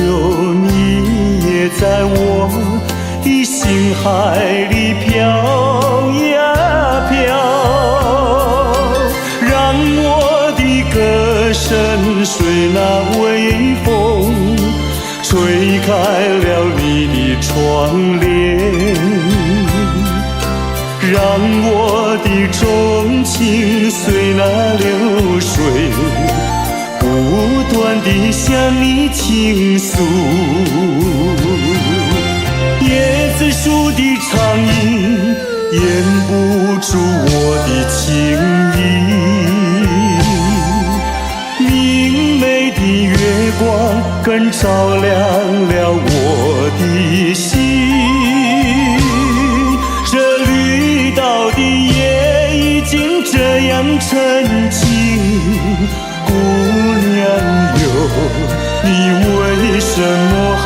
你也在我的心海里飘呀飘，让我的歌声随那微风吹开了你的窗帘，让我的钟情随那流水不断地向你倾诉。椰子树的长影掩不住我的情意，明媚的月光更照亮了我的心。这绿岛的夜已经这样沉静，姑娘哟，你为什么还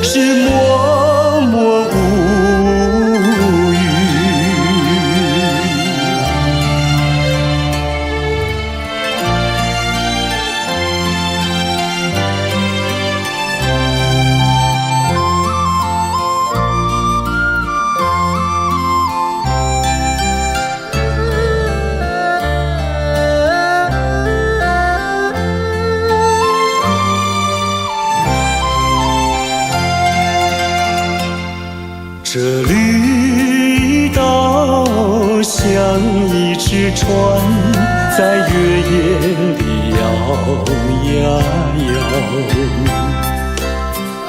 是默默无语？这绿岛像一只船，在月夜里摇呀摇。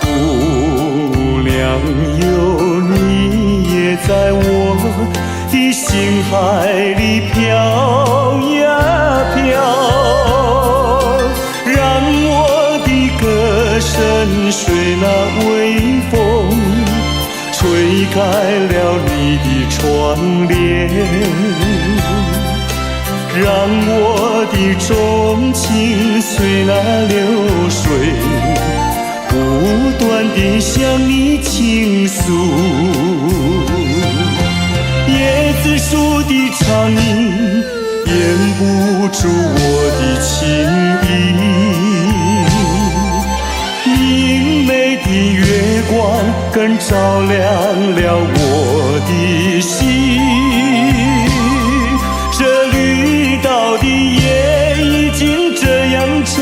姑娘哟，你也在我的心海里飘呀飘，让我的歌声随那微风吹开了你的窗帘，让我的钟情随那流水不断地向你倾诉。椰子树的长影掩不住我的情意，明媚的月光更照亮了我的心。这绿岛的夜已经这样沉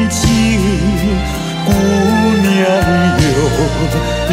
静，姑娘哟，你